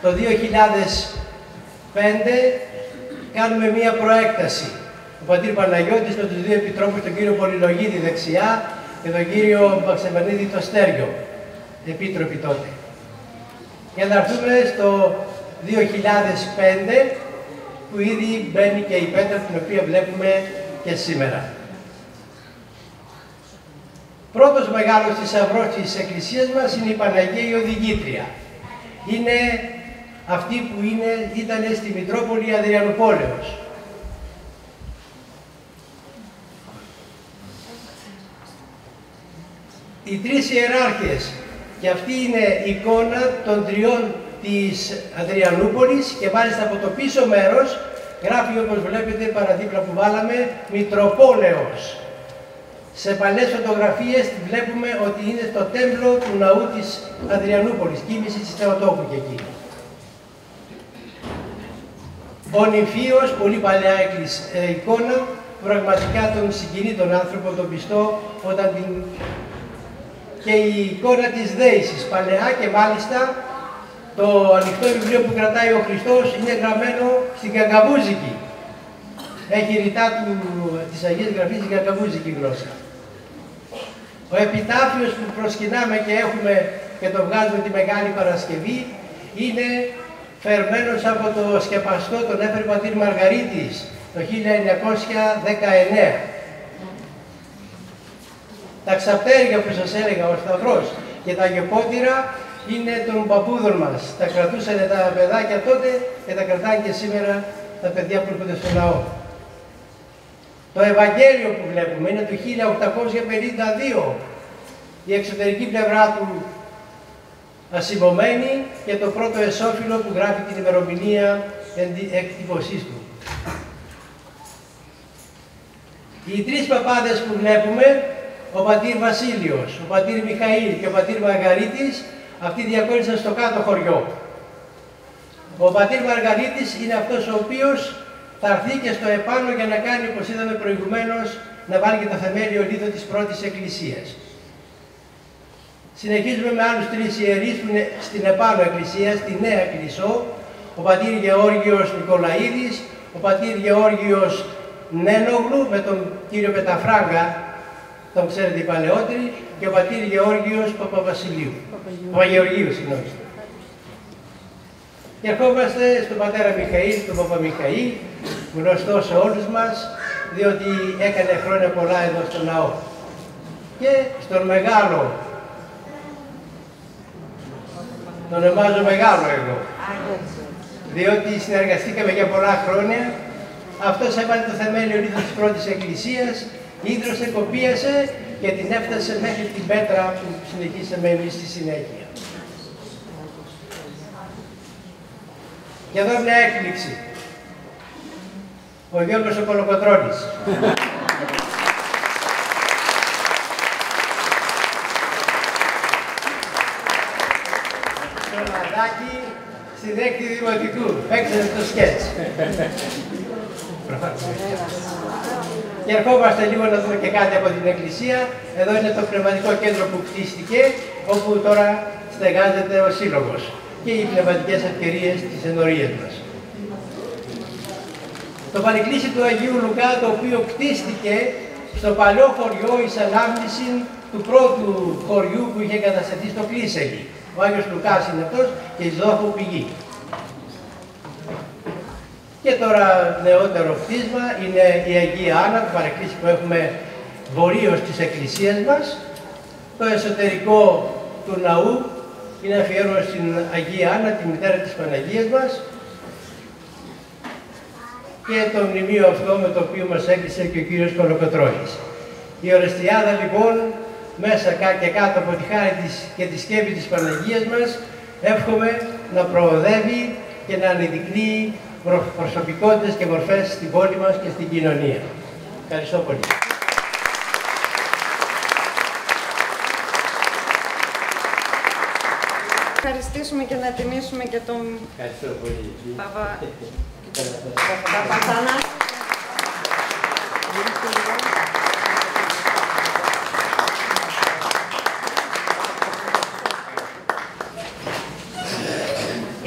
Το 2005 κάνουμε μία προέκταση. Ο πατήρ Παναγιώτης με τους δύο επιτρόπους, τον κύριο Πολυλογίδη δεξιά και τον κύριο Μαξεβανίδη το Στέργιο, επίτροποι τότε. Και να έρθουμε στο 2005 που ήδη μπαίνει και η πέτρα την οποία βλέπουμε και σήμερα. Πρώτος μεγάλος θησαυρός της εκκλησίας μας είναι η Παναγία η Οδηγήτρια. Είναι αυτή που ήταν στη Μητρόπολη Αδριανουπόλεως. Οι τρεις ιεράρχες, και αυτή είναι η εικόνα των τριών της Αδριανούπολης και μάλιστα από το πίσω μέρος γράφει, όπως βλέπετε παραδίπλα που βάλαμε, Μητροπόλεως. Σε παλιές φωτογραφίες βλέπουμε ότι είναι στο τέμπλο του ναού της Αδριανούπολης, κοίμηση της Θεοτόκου και εκεί. Ο νυμφίος, πολύ παλιά εικόνα, πραγματικά τον συγκινεί τον άνθρωπο, τον πιστό, όταν και η εικόνα της Δέησης, παλαιά και μάλιστα το ανοιχτό βιβλίο που κρατάει ο Χριστός είναι γραμμένο στην Γαγκαβούζικη. Έχει ρητά της Αγίας Γραφής στην Γαγκαβούζικη γλώσσα. Ο επιτάφιος που προσκυνάμε και έχουμε και το βγάζουμε τη Μεγάλη Παρασκευή είναι φερμένος από το σκεπαστό, τον έφερε ο πατήρ Μαργαρίτης το 1919. Τα ξαπτέρια που σας έλεγα, ο Σταυρός και τα γεπότηρα είναι των παππούδων μας. Τα κρατούσαν τα παιδάκια τότε και τα κρατάνε και σήμερα τα παιδιά που έρχονται στο ναό. Το Ευαγγέλιο που βλέπουμε είναι του 1852. Η εξωτερική πλευρά του ασημωμένη και το πρώτο εσώφυλλο που γράφει την ημερομηνία εκτυπωσής του. Οι τρεις παπάδες που βλέπουμε, ο πατήρ Βασίλειος, ο πατήρ Μιχαήλ και ο πατήρ Μαργαρίτης, αυτοί διακόλλησαν στο κάτω χωριό. Ο πατήρ Μαργαρίτης είναι αυτός ο οποίος θα έρθει και στο επάνω για να κάνει, όπως είδαμε προηγουμένως, να βάλει και το θεμέλιο λίθο της πρώτης εκκλησίας. Συνεχίζουμε με άλλους 3 ιερείς που είναι στην επάνω εκκλησία, στη Νέα Κλεισό, ο πατήρ Γεώργιος Νικολαίδης, ο πατήρ Γεώργιος Νένογλου με τον κύριο Πεταφράγκα, τον ξέρετε οι παλαιότεροι, και ο πατήρ Γεώργιος Παπαγεωργίου, συγγνώμη. Και ερχόμαστε στον πατέρα Μιχαήλ, τον Παπαμιχαήλ, γνωστό σε όλους μας, διότι έκανε χρόνια πολλά εδώ στο ναό. Και στον μεγάλο, τον ονομάζω μεγάλο εγώ, διότι συνεργαστήκαμε για πολλά χρόνια. Αυτός έβαλε το θεμέλιο λίθο της πρώτης εκκλησίας, ίδρωσε, κοπίασε και την έφτασε μέχρι την πέτρα που συνεχίσαμε εμείς στη συνέχεια. Και εδώ μια έκπληξη. Ο Γιώργος ο Κολοκοτρώνης. Στο Λαδάκι, στην 6η Δημοτικού. Παίξανε το σκέτς. Και ερχόμαστε λίγο να δούμε και κάτι από την εκκλησία. Εδώ είναι το πνευματικό κέντρο που κτίστηκε, όπου τώρα στεγάζεται ο σύλλογος και οι πνευματικές ευκαιρίες της ενορίας μας. Το παρεκκλήσι του Αγίου Λουκά, το οποίο κτίστηκε στο παλιό χωριό εις ανάμνηση του πρώτου χωριού που είχε κατασταθεί στο Κλίσεγγι. Ο Άγιος Λουκάς είναι αυτός και εις δόχου πηγή. Και τώρα νεότερο κτίσμα είναι η Αγία Άννα, το παρεκκλήσι που έχουμε βορείως της εκκλησίας μας. Το εσωτερικό του ναού είναι αφιέρωμα στην Αγία Άννα, τη μητέρα της Παναγίας μας. Και το μνημείο αυτό με το οποίο μας έκλεισε και ο κύριος Κολοκοτρώνης. Η Ορεστιάδα λοιπόν, μέσα και κάτω από τη χάρη της και τη σκέπη της Παναγίας μας, εύχομαι να προοδεύει και να ανεδεικνύει προσωπικότητες και μορφές στην πόλη μας και στην κοινωνία. Ευχαριστώ πολύ. Ευχαριστήσουμε και να τιμήσουμε και τον Παπαθανάση.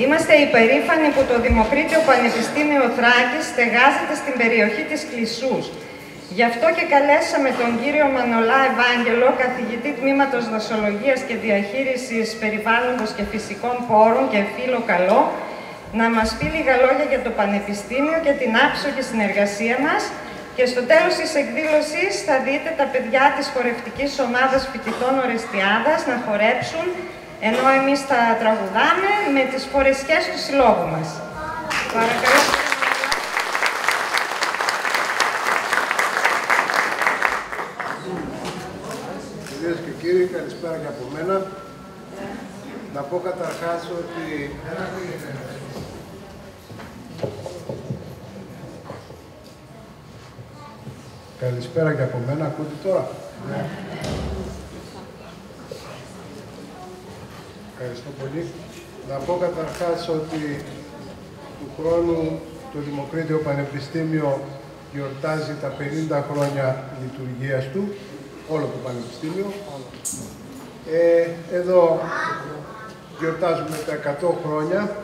Είμαστε υπερήφανοι που το Δημοκρίτιο Πανεπιστήμιο Θράκης στεγάζεται στην περιοχή της Κλεισούς. Γι' αυτό και καλέσαμε τον κύριο Μανολά Ευάγγελο, καθηγητή τμήματος Δασολογίας και Διαχείρισης Περιβάλλοντος και Φυσικών Πόρων και φίλο καλό, να μας πει λίγα λόγια για το Πανεπιστήμιο και την άψογη συνεργασία μας. Και στο τέλος της εκδήλωσης θα δείτε τα παιδιά της χορευτικής ομάδας φοιτητών Ορεστιάδας να χορέψουν, ενώ εμείς θα τραγουδάμε με τις φορεσιές του συλλόγου μας. Παρακαλώ. Κυρίες και κύριοι, καλησπέρα και από μένα. Να πω καταρχάς ότι καλησπέρα και από μένα, ακούτε τώρα. Ναι. Ευχαριστώ πολύ. Να πω καταρχάς ότι του χρόνου το Δημοκρίτιο Πανεπιστήμιο γιορτάζει τα 50 χρόνια λειτουργίας του, όλο το Πανεπιστήμιο. Εδώ γιορτάζουμε τα 100 χρόνια.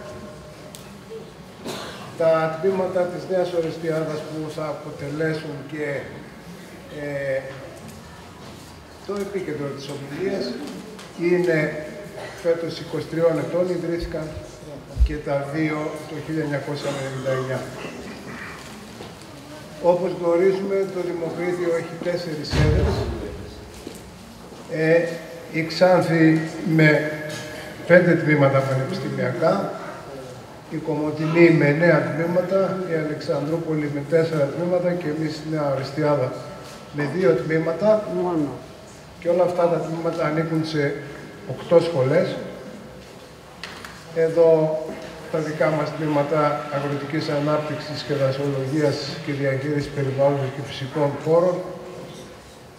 Τα τμήματα της Νέας Ορεστιάδας που θα αποτελέσουν και το επίκεντρο της ομιλίας είναι φέτος 23 ετών, ιδρύθηκαν και τα δύο το 1999. Όπως γνωρίζουμε, το Δημοκρίτιο έχει 4 έδρες. Η Ξάνθη με 5 τμήματα πανεπιστημιακά, η Κομοτηνή με 9 τμήματα, η Αλεξανδρούπολη με 4 τμήματα και εμείς στη Νέα Ορεστιάδα με 2 τμήματα. Και όλα αυτά τα τμήματα ανήκουν σε 8 σχολές. Εδώ τα δικά μας τμήματα αγροτικής ανάπτυξης και δασολογίας και διαχείρισης περιβάλλοντος και φυσικών πόρων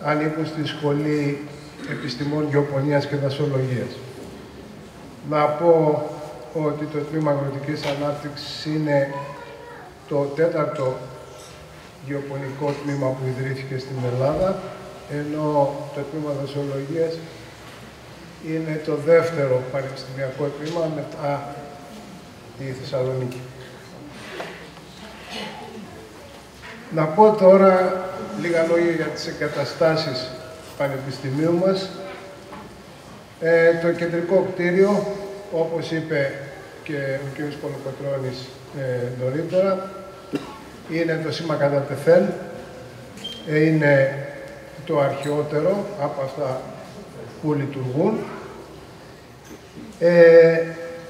ανήκουν στη Σχολή Επιστημών Γεωπονίας και Δασολογίας. Να πω ότι το Τμήμα Αγροτικής Ανάπτυξης είναι το 4ο γεωπονικό τμήμα που ιδρύθηκε στην Ελλάδα, ενώ το Τμήμα Δασολογίας είναι το 2ο πανεπιστημιακό τμήμα μετά τη Θεσσαλονίκη. Να πω τώρα λίγα λόγια για τις εγκαταστάσεις του Πανεπιστημίου μας. Το κεντρικό κτίριο, όπως είπε και ο κ. Κολοκοτρώνης νωρίτερα, είναι το σήμα κατά τεθέν. Είναι το αρχαιότερο από αυτά που λειτουργούν.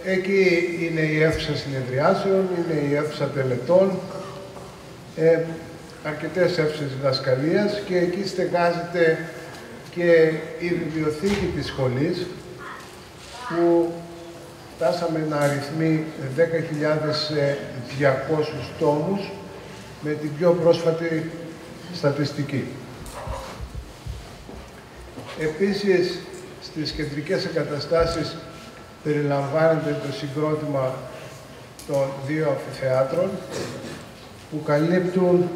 Εκεί είναι η αίθουσα συνεδριάσεων, είναι η αίθουσα τελετών, αρκετές αίθουσες διδασκαλίας και εκεί στεγάζεται και η βιβλιοθήκη της σχολής που φτάσαμε να αριθμεί 10.200 τόμους με την πιο πρόσφατη στατιστική. Επίσης, στις κεντρικές εγκαταστάσεις περιλαμβάνεται το συγκρότημα των 2 αμφιθεάτρων που καλύπτουν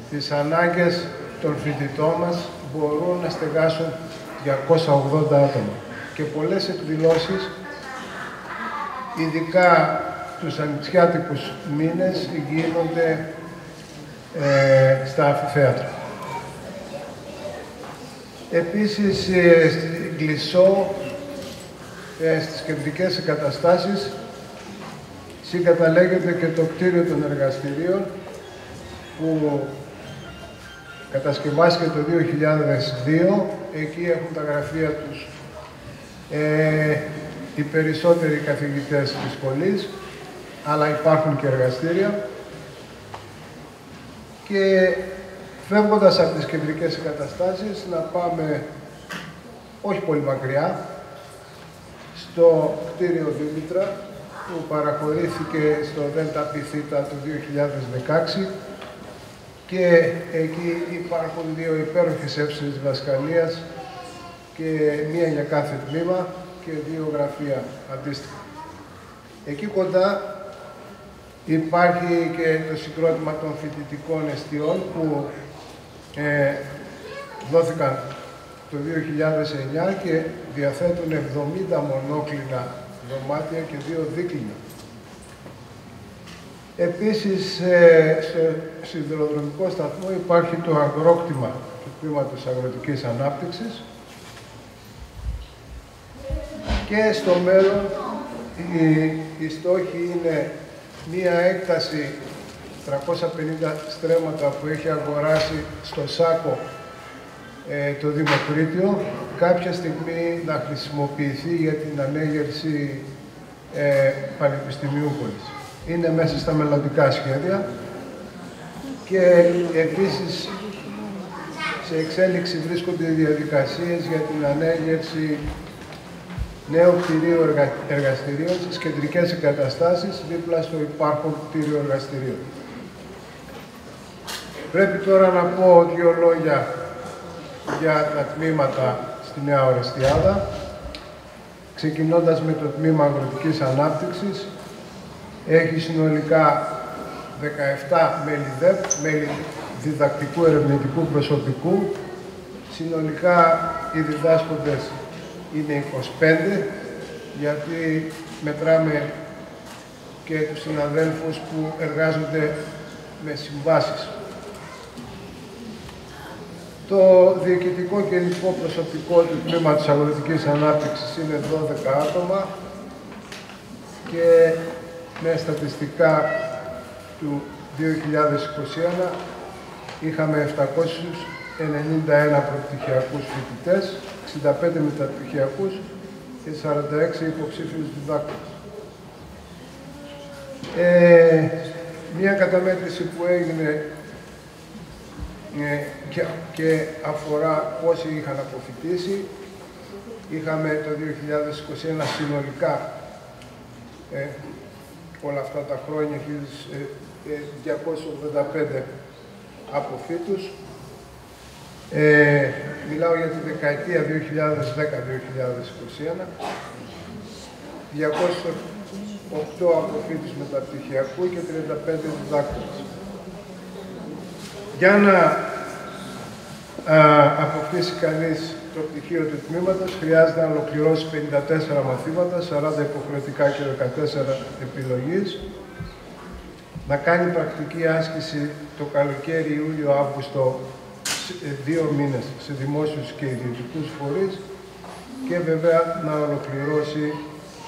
τις ανάγκες των φοιτητών μας, μπορούν να στεγάσουν 280 άτομα και πολλές εκδηλώσεις, ειδικά τους ανοιξιάτικους μήνες, γίνονται στα αμφιθέατρα. Επίσης, στην Κλεισό, στις κεντρικές εγκαταστάσεις, συγκαταλέγεται και το κτίριο των εργαστηρίων που κατασκευάστηκε το 2002. Εκεί έχουν τα γραφεία τους οι περισσότεροι καθηγητές της σχολής, αλλά υπάρχουν και εργαστήρια. Και φεύγοντας από τις κεντρικές εγκαταστάσεις, να πάμε όχι πολύ μακριά, στο κτίριο Δήμητρα, που παραχωρήθηκε στο ΔΠΘ το 2016 και εκεί υπάρχουν 2 υπέροχες αίθουσες διδασκαλίας και μία για κάθε τμήμα και 2 γραφεία αντίστοιχα. Εκεί κοντά υπάρχει και το συγκρότημα των φοιτητικών εστιών που δόθηκαν το 2009 και διαθέτουν 70 μονόκλινα δωμάτια και 2 δίκλινα. Επίσης, στο σιδηροδρομικό σταθμό υπάρχει το αγρόκτημα του Τμήματος Αγροτικής Ανάπτυξης και στο μέλλον οι στόχοι είναι μία έκταση 350 στρέμματα που έχει αγοράσει στο ΣΑΚΟ το Δημοκρίτιο, κάποια στιγμή να χρησιμοποιηθεί για την ανέγερση Πανεπιστημιούπολης. Είναι μέσα στα μελλοντικά σχέδια και επίσης σε εξέλιξη βρίσκονται διαδικασίες για την ανέγερση νέου κτηρίου εργαστηρίων στις κεντρικές εγκαταστάσεις δίπλα στο υπάρχον κτίριο εργαστηρίων. Πρέπει τώρα να πω 2 λόγια για τα τμήματα στη Νέα Ορεστιάδα, ξεκινώντας με το Τμήμα Αγροτικής Ανάπτυξης. Έχει συνολικά 17 μέλη διδακτικού ερευνητικού προσωπικού. Συνολικά οι διδάσκοντες είναι 25, γιατί μετράμε και τους συναδέλφους που εργάζονται με συμβάσεις. Το διοικητικό και υλικό προσωπικό του Τμήματος Αγροτικής Ανάπτυξης είναι 12 άτομα και με στατιστικά του 2021 είχαμε 791 προπτυχιακούς φοιτητές, 65 μεταπτυχιακούς και 46 υποψήφιους διδάκτες. Μία καταμέτρηση που έγινε και αφορά πόσοι είχαν αποφοιτήσει. Είχαμε το 2021 συνολικά όλα αυτά τα χρόνια 285 αποφύτους. μιλάω για τη δεκαετία 2010-2021, 208 αποφύτους μεταπτυχιακού και 35 διδάκτορες. Για να αποκτήσει κανείς το πτυχίο του τμήματος, χρειάζεται να ολοκληρώσει 54 μαθήματα, 40 υποχρεωτικά και 14 επιλογής, να κάνει πρακτική άσκηση το καλοκαίρι, Ιούλιο-Αύγουστο, 2 μήνες σε δημόσιους και ιδιωτικούς φορείς και βέβαια να ολοκληρώσει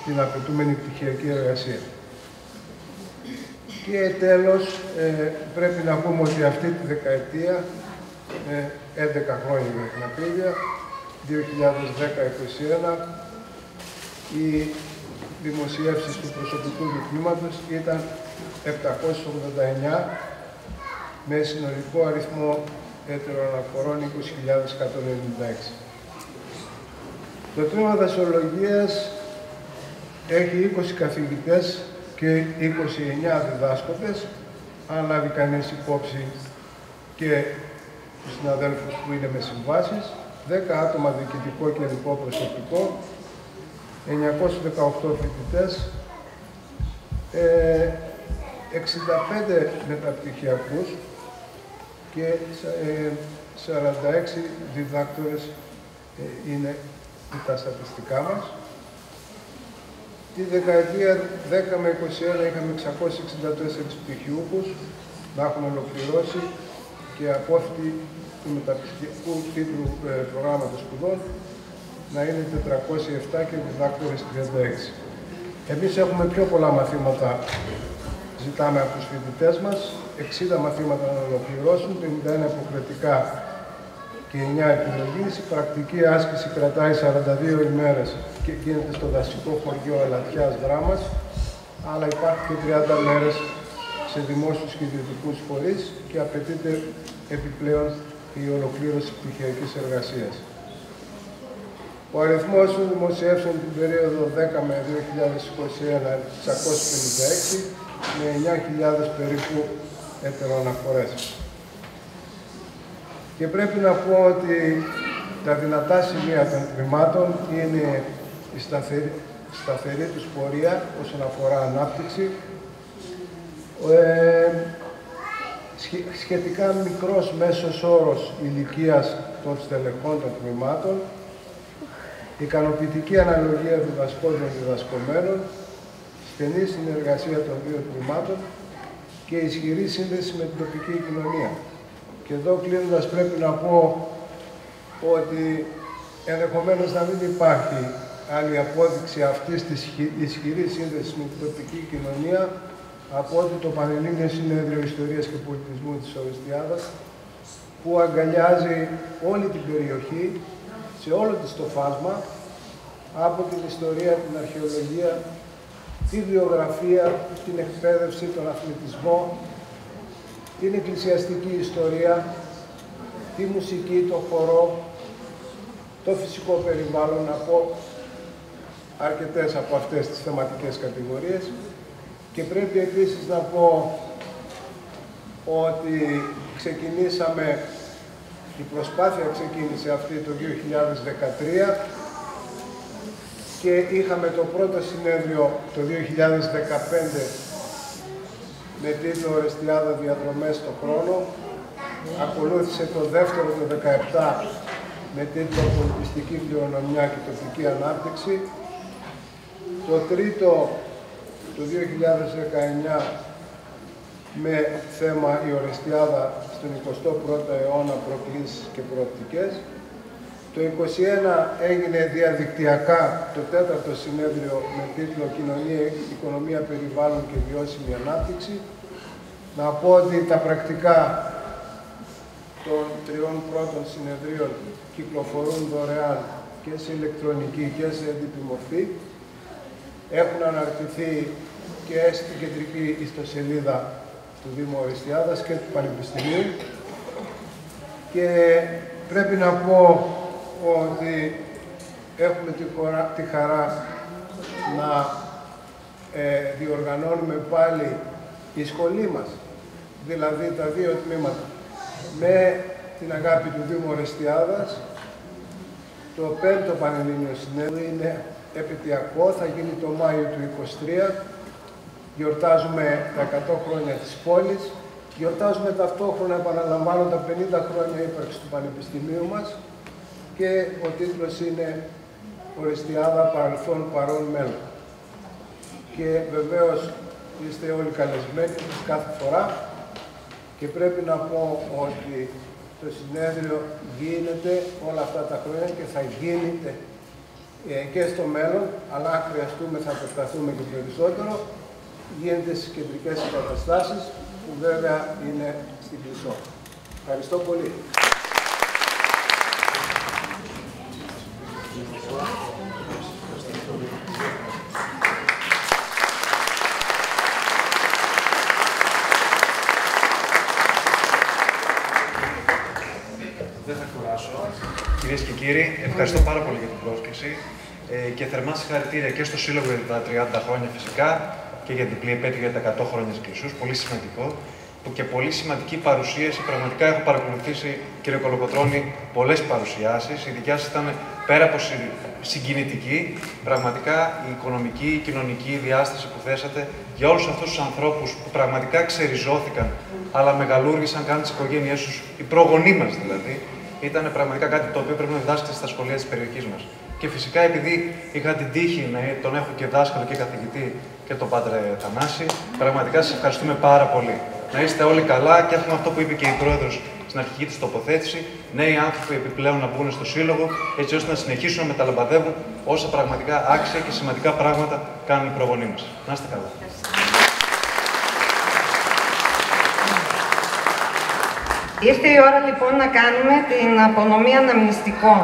την απαιτούμενη πτυχιακή εργασία. Και τέλος, πρέπει να πούμε ότι αυτή τη δεκαετία, 11 χρόνια για την ακρίβεια, 2010-2021, οι δημοσιεύσεις του προσωπικού του τμήματος ήταν 789, με συνολικό αριθμό έτεροαναφορών 20.196. Το τμήμα δασολογίας έχει 20 καθηγητές και 29 διδάσκοντες, αν λάβει κανείς υπόψη και τους συναδέλφους που είναι με συμβάσεις, 10 άτομα διοικητικό και ειδικό προσωπικό, 918 φοιτητές, 65 μεταπτυχιακούς και 46 διδάκτορες είναι τα στατιστικά μας. Τη δεκαετία 10 με 21 είχαμε 664 πτυχιούχους να έχουν ολοκληρώσει και απόφοιτη του μεταπτυχιακού τίτλου προγράμματος σπουδών να είναι 407 και διδάκτορες 36. Εμείς έχουμε πιο πολλά μαθήματα, ζητάμε από τους φοιτητές μας, 60 μαθήματα να ολοκληρώσουν, 51 υποχρεωτικά και 9 επιλογής. Η πρακτική άσκηση κρατάει 42 ημέρες και γίνεται στο δασικό χωριό Ελαττιάς Δράμας, αλλά υπάρχουν και 30 μέρες σε δημόσιους και ιδιωτικούς φορείς και απαιτείται επιπλέον η ολοκλήρωση πτυχιακής εργασίας. Ο αριθμός των δημοσιεύσεων την περίοδο 10 με 2021 656 με 9.000 περίπου έτεροαναφορές. Και πρέπει να πω ότι τα δυνατά σημεία των τμήματων είναι η σταθερή τους πορεία όσον αφορά ανάπτυξη, σχετικά μικρός μέσος όρος ηλικίας των στελεχών των τμήματων, ικανοποιητική αναλογία διδασκόντων και διδασκομένων, στενή συνεργασία των δύο τμήματων και ισχυρή σύνδεση με την τοπική κοινωνία. Και εδώ κλείνοντας πρέπει να πω ότι ενδεχομένως να μην υπάρχει άλλη απόδειξη αυτής της ισχυρής σύνδεσης με την τοπική κοινωνία από ότι το Πανελλήνιο Συνέδριο Ιστορίας και Πολιτισμού της Ορεστιάδας, που αγκαλιάζει όλη την περιοχή, σε όλο της το φάσμα, από την ιστορία, την αρχαιολογία, τη βιογραφία, την εκπαίδευση, τον αθλητισμό, την εκκλησιαστική ιστορία, τη μουσική, το χορό, το φυσικό περιβάλλον, να πω αρκετές από αυτές τις θεματικές κατηγορίες. Και πρέπει επίσης να πω ότι η προσπάθεια ξεκίνησε αυτή το 2013 και είχαμε το πρώτο συνέδριο το 2015 με τίτλο «Ορεστιάδα διαδρομές στο χρόνο». Ακολούθησε το δεύτερο το 2017 με τίτλο «Πολιτιστική κληρονομιά και τοπική ανάπτυξη». Το τρίτο το 2019 με θέμα «Η Ορεστιάδα στον 21ο αιώνα, προκλήσεις και προοπτικές». Το 2021 έγινε διαδικτυακά το τέταρτο συνέδριο με τίτλο «Κοινωνία, Οικονομία, Περιβάλλον και Βιώσιμη Ανάπτυξη». Να πω ότι τα πρακτικά των τριών πρώτων συνεδρίων κυκλοφορούν δωρεάν και σε ηλεκτρονική και σε έντυπη μορφή. Έχουν αναρτηθεί και στην κεντρική ιστοσελίδα του Δήμου Ορεστιάδας και του Πανεπιστημίου. Και πρέπει να πω ότι έχουμε τη χαρά να διοργανώνουμε πάλι η σχολή μας, δηλαδή τα δύο τμήματα, με την αγάπη του Δήμου Ορεστιάδας Το 5ο Πανελλήνιο Συνέδριο είναι επαιτειακό, θα γίνει το Μάιο του 2023. Γιορτάζουμε τα 100 χρόνια της πόλης. Γιορτάζουμε ταυτόχρονα, επαναλαμβάνω, τα 50 χρόνια ύπαρξη του Πανεπιστημίου μας και ο τίτλος είναι Ορεστιάδα Παρελθόν, Παρόν, Μέλλον. Και βεβαίως είστε όλοι καλεσμένοι κάθε φορά και πρέπει να πω ότι το συνέδριο γίνεται όλα αυτά τα χρόνια και θα γίνεται και στο μέλλον, αλλά αν χρειαστούμε θα επεκταθούμε και περισσότερο. Γίνεται στις κεντρικές εγκαταστάσεις που βέβαια είναι στην Κλεισό. Ευχαριστώ πολύ. Δεν θα κουράσω. Κυρίες και κύριοι, ευχαριστώ πάρα πολύ για την πρόσκληση και θερμά συγχαρητήρια και στο Σύλλογο για τα 30 χρόνια φυσικά και για την επέτειο για τα 100 χρόνια της Κλεισούς. Πολύ σημαντικό και πολύ σημαντική παρουσίαση. Πραγματικά έχω παρακολουθήσει, κύριε Κολοκοτρώνη, πολλές παρουσιάσεις. Η δικιά σας ήταν πέρα από συγκινητική. Πραγματικά η οικονομική, η κοινωνική διάσταση που θέσατε για όλους αυτούς τους ανθρώπους που πραγματικά ξεριζώθηκαν, αλλά μεγαλούργησαν, κάνουν τις οικογένειές τους, οι προγονείς μας δηλαδή. Ήταν πραγματικά κάτι το οποίο πρέπει να διδάσκεται στα σχολεία της περιοχής μας. Και φυσικά, επειδή είχα την τύχη να τον έχω και δάσκαλο και καθηγητή και τον Πάτρε Θανάση, πραγματικά σας ευχαριστούμε πάρα πολύ. Να είστε όλοι καλά και έχουμε αυτό που είπε και η Πρόεδρος στην αρχική της τοποθέτηση, νέοι άνθρωποι επιπλέον να μπουν στο Σύλλογο, έτσι ώστε να συνεχίσουν να μεταλαμπαδεύουν όσα πραγματικά άξια και σημαντικά πράγματα κάνουν οι προγονείς μας. Να είστε καλά. Ήρθε η ώρα λοιπόν να κάνουμε την απονομή αναμνηστικών.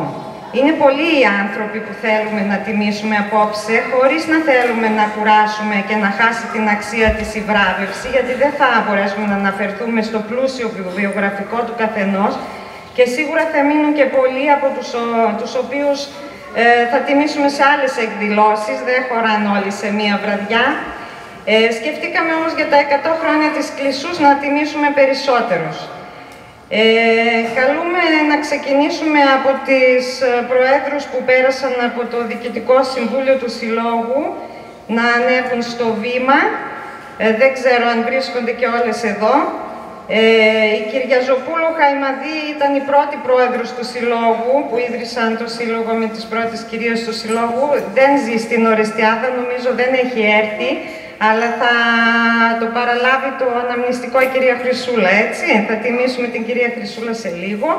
Είναι πολλοί οι άνθρωποι που θέλουμε να τιμήσουμε απόψε, χωρίς να θέλουμε να κουράσουμε και να χάσει την αξία της η βράβευση, γιατί δεν θα μπορέσουμε να αναφερθούμε στο πλούσιο βιογραφικό του καθενός και σίγουρα θα μείνουν και πολλοί από τους οποίους θα τιμήσουμε σε άλλες εκδηλώσεις, δεν χωράνε όλοι σε μία βραδιά. Σκεφτήκαμε όμως για τα 100 χρόνια της Κλεισούς να τιμήσουμε περισσότερους. Καλούμε να ξεκινήσουμε από τις προέδρους που πέρασαν από το Διοικητικό Συμβούλιο του Συλλόγου να ανέβουν στο βήμα. Δεν ξέρω αν βρίσκονται και όλες εδώ. Η Κυριαζοπούλου Χαϊμαδή ήταν η πρώτη πρόεδρος του Συλλόγου που ίδρυσαν το Σύλλογο με τις πρώτες κυρίες του Συλλόγου. Δεν ζει στην Ορεστιάδα, νομίζω δεν έχει έρθει. Αλλά θα το παραλάβει το αναμνηστικό η κυρία Χρυσούλα, έτσι. Θα τιμήσουμε την κυρία Χρυσούλα σε λίγο.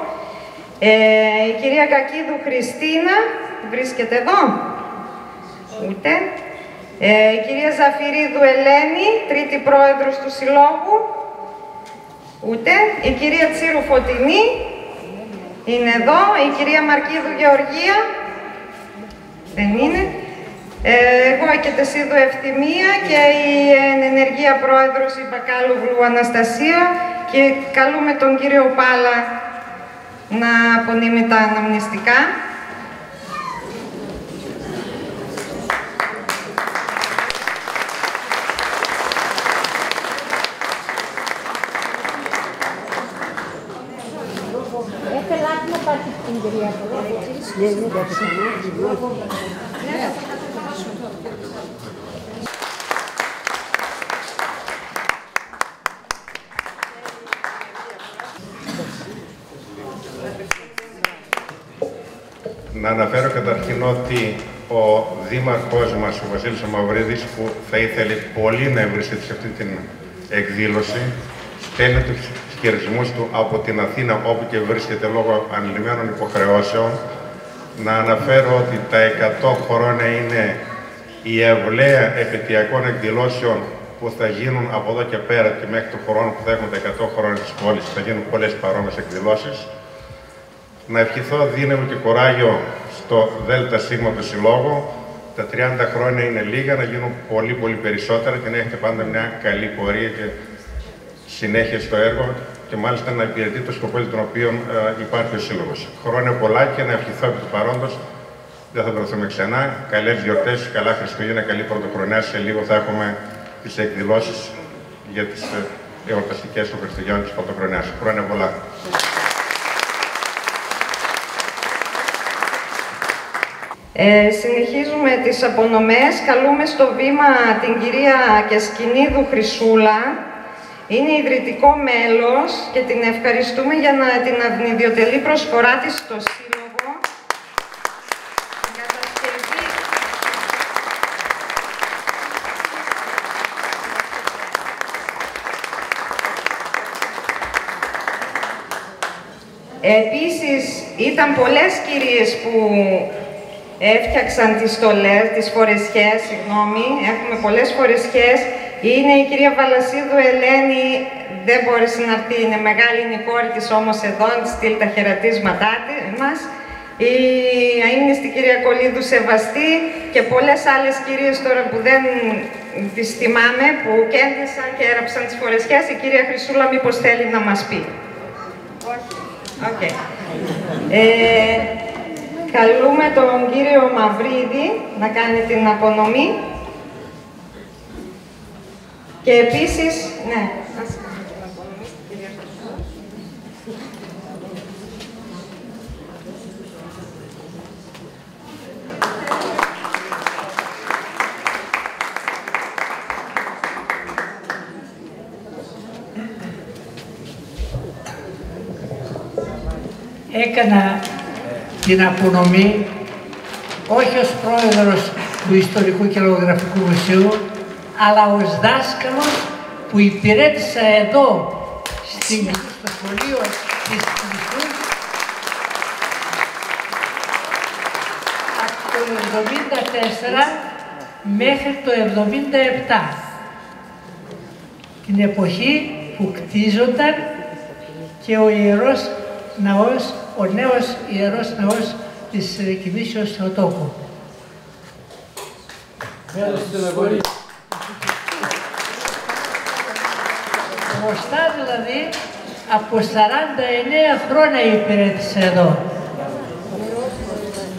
Η κυρία Κακίδου Χριστίνα, βρίσκεται εδώ. Ούτε. Η κυρία Ζαφυρίδου Ελένη, τρίτη πρόεδρος του Συλλόγου. Ούτε. Η κυρία Τσίρου Φωτεινή, είναι εδώ. Η κυρία Μαρκίδου Γεωργία, δεν είναι. Εγώ και Τεσίδου Ευθυμία και η ενεργεία πρόεδρος η Μπακάλογλου Αναστασία και καλούμε τον κύριο Πάλα να απονείμει τα αναμνηστικά. Να αναφέρω καταρχήν ότι ο δήμαρχός μας, ο Βασίλης Μαυρίδης, που θα ήθελε πολύ να βρίσκεται σε αυτή την εκδήλωση, στέλνει τους χειρισμούς του από την Αθήνα, όπου και βρίσκεται λόγω ανηλυμένων υποχρεώσεων. Να αναφέρω ότι τα 100 χρόνια είναι η ευλαία επαιτειακών εκδηλώσεων που θα γίνουν από εδώ και πέρα και μέχρι το χρόνο που θα έχουμε τα 100 χρόνια της πόλης. Θα γίνουν πολλές παρόμοιες εκδηλώσεις. Να ευχηθώ δύναμη και κουράγιο στο ΔΣ του Συλλόγου. Τα 30 χρόνια είναι λίγα, να γίνουν πολύ περισσότερα και να έχετε πάντα μια καλή πορεία και συνέχεια στο έργο και μάλιστα να υπηρετεί το σκοπό για τον οποίο υπάρχει ο Σύλλογος. Χρόνια πολλά και να ευχηθώ επί του παρόντος. Δεν θα βρεθούμε ξανά. Καλές γιορτές, καλά Χριστούγεννα, καλή Πρωτοχρονιά. Σε λίγο θα έχουμε τις εκδηλώσεις για τις εορταστικές των Χριστουγέννων της Πρωτοχρονιάς. Χρόνια πολλά. Συνεχίζουμε τις απονομές. Καλούμε στο βήμα την κυρία Κεσκινίδου Χρυσούλα. Είναι ιδρυτικό μέλος και την ευχαριστούμε για την αυνηδιοτελή προσφορά της στο Σύλλογο. Επίσης, ήταν πολλές κυρίες που έφτιαξαν τις στολές, τις φορεσιές, συγγνώμη, έχουμε πολλές φορεσιές. Είναι η κυρία Βαλασίδου Ελένη, δεν μπόρεσε να έρθει, είναι μεγάλη, είναι η κόρη της όμως εδώ, να της στείλει τα χαιρετίσματά μας. Είναι στην κυρία Κολίδου Σεβαστή και πολλές άλλες κυρίες τώρα που δεν τις θυμάμαι, που κέρδισαν και έγραψαν τις φορεσιές. Η κυρία Χρυσούλα μήπως θέλει να μας πει. Okay. Καλούμε τον κύριο Μαυρίδη να κάνει την απονομή. Και επίσης, ναι. Έκανα την απονομή όχι ως πρόεδρος του Ιστορικού και Λογογραφικού Μουσείου, αλλά ως δάσκαλος που υπηρέτησα εδώ στο σχολείο της Κλεισούς από το 1974 μέχρι το 1977, την εποχή που κτίζονταν και ο Ιερός Ναός, ο νέος Ιερός Ναός της Κινήσεως Θεοτόκου. Μπροστά δηλαδή, από 49 χρόνια υπηρέτησα εδώ.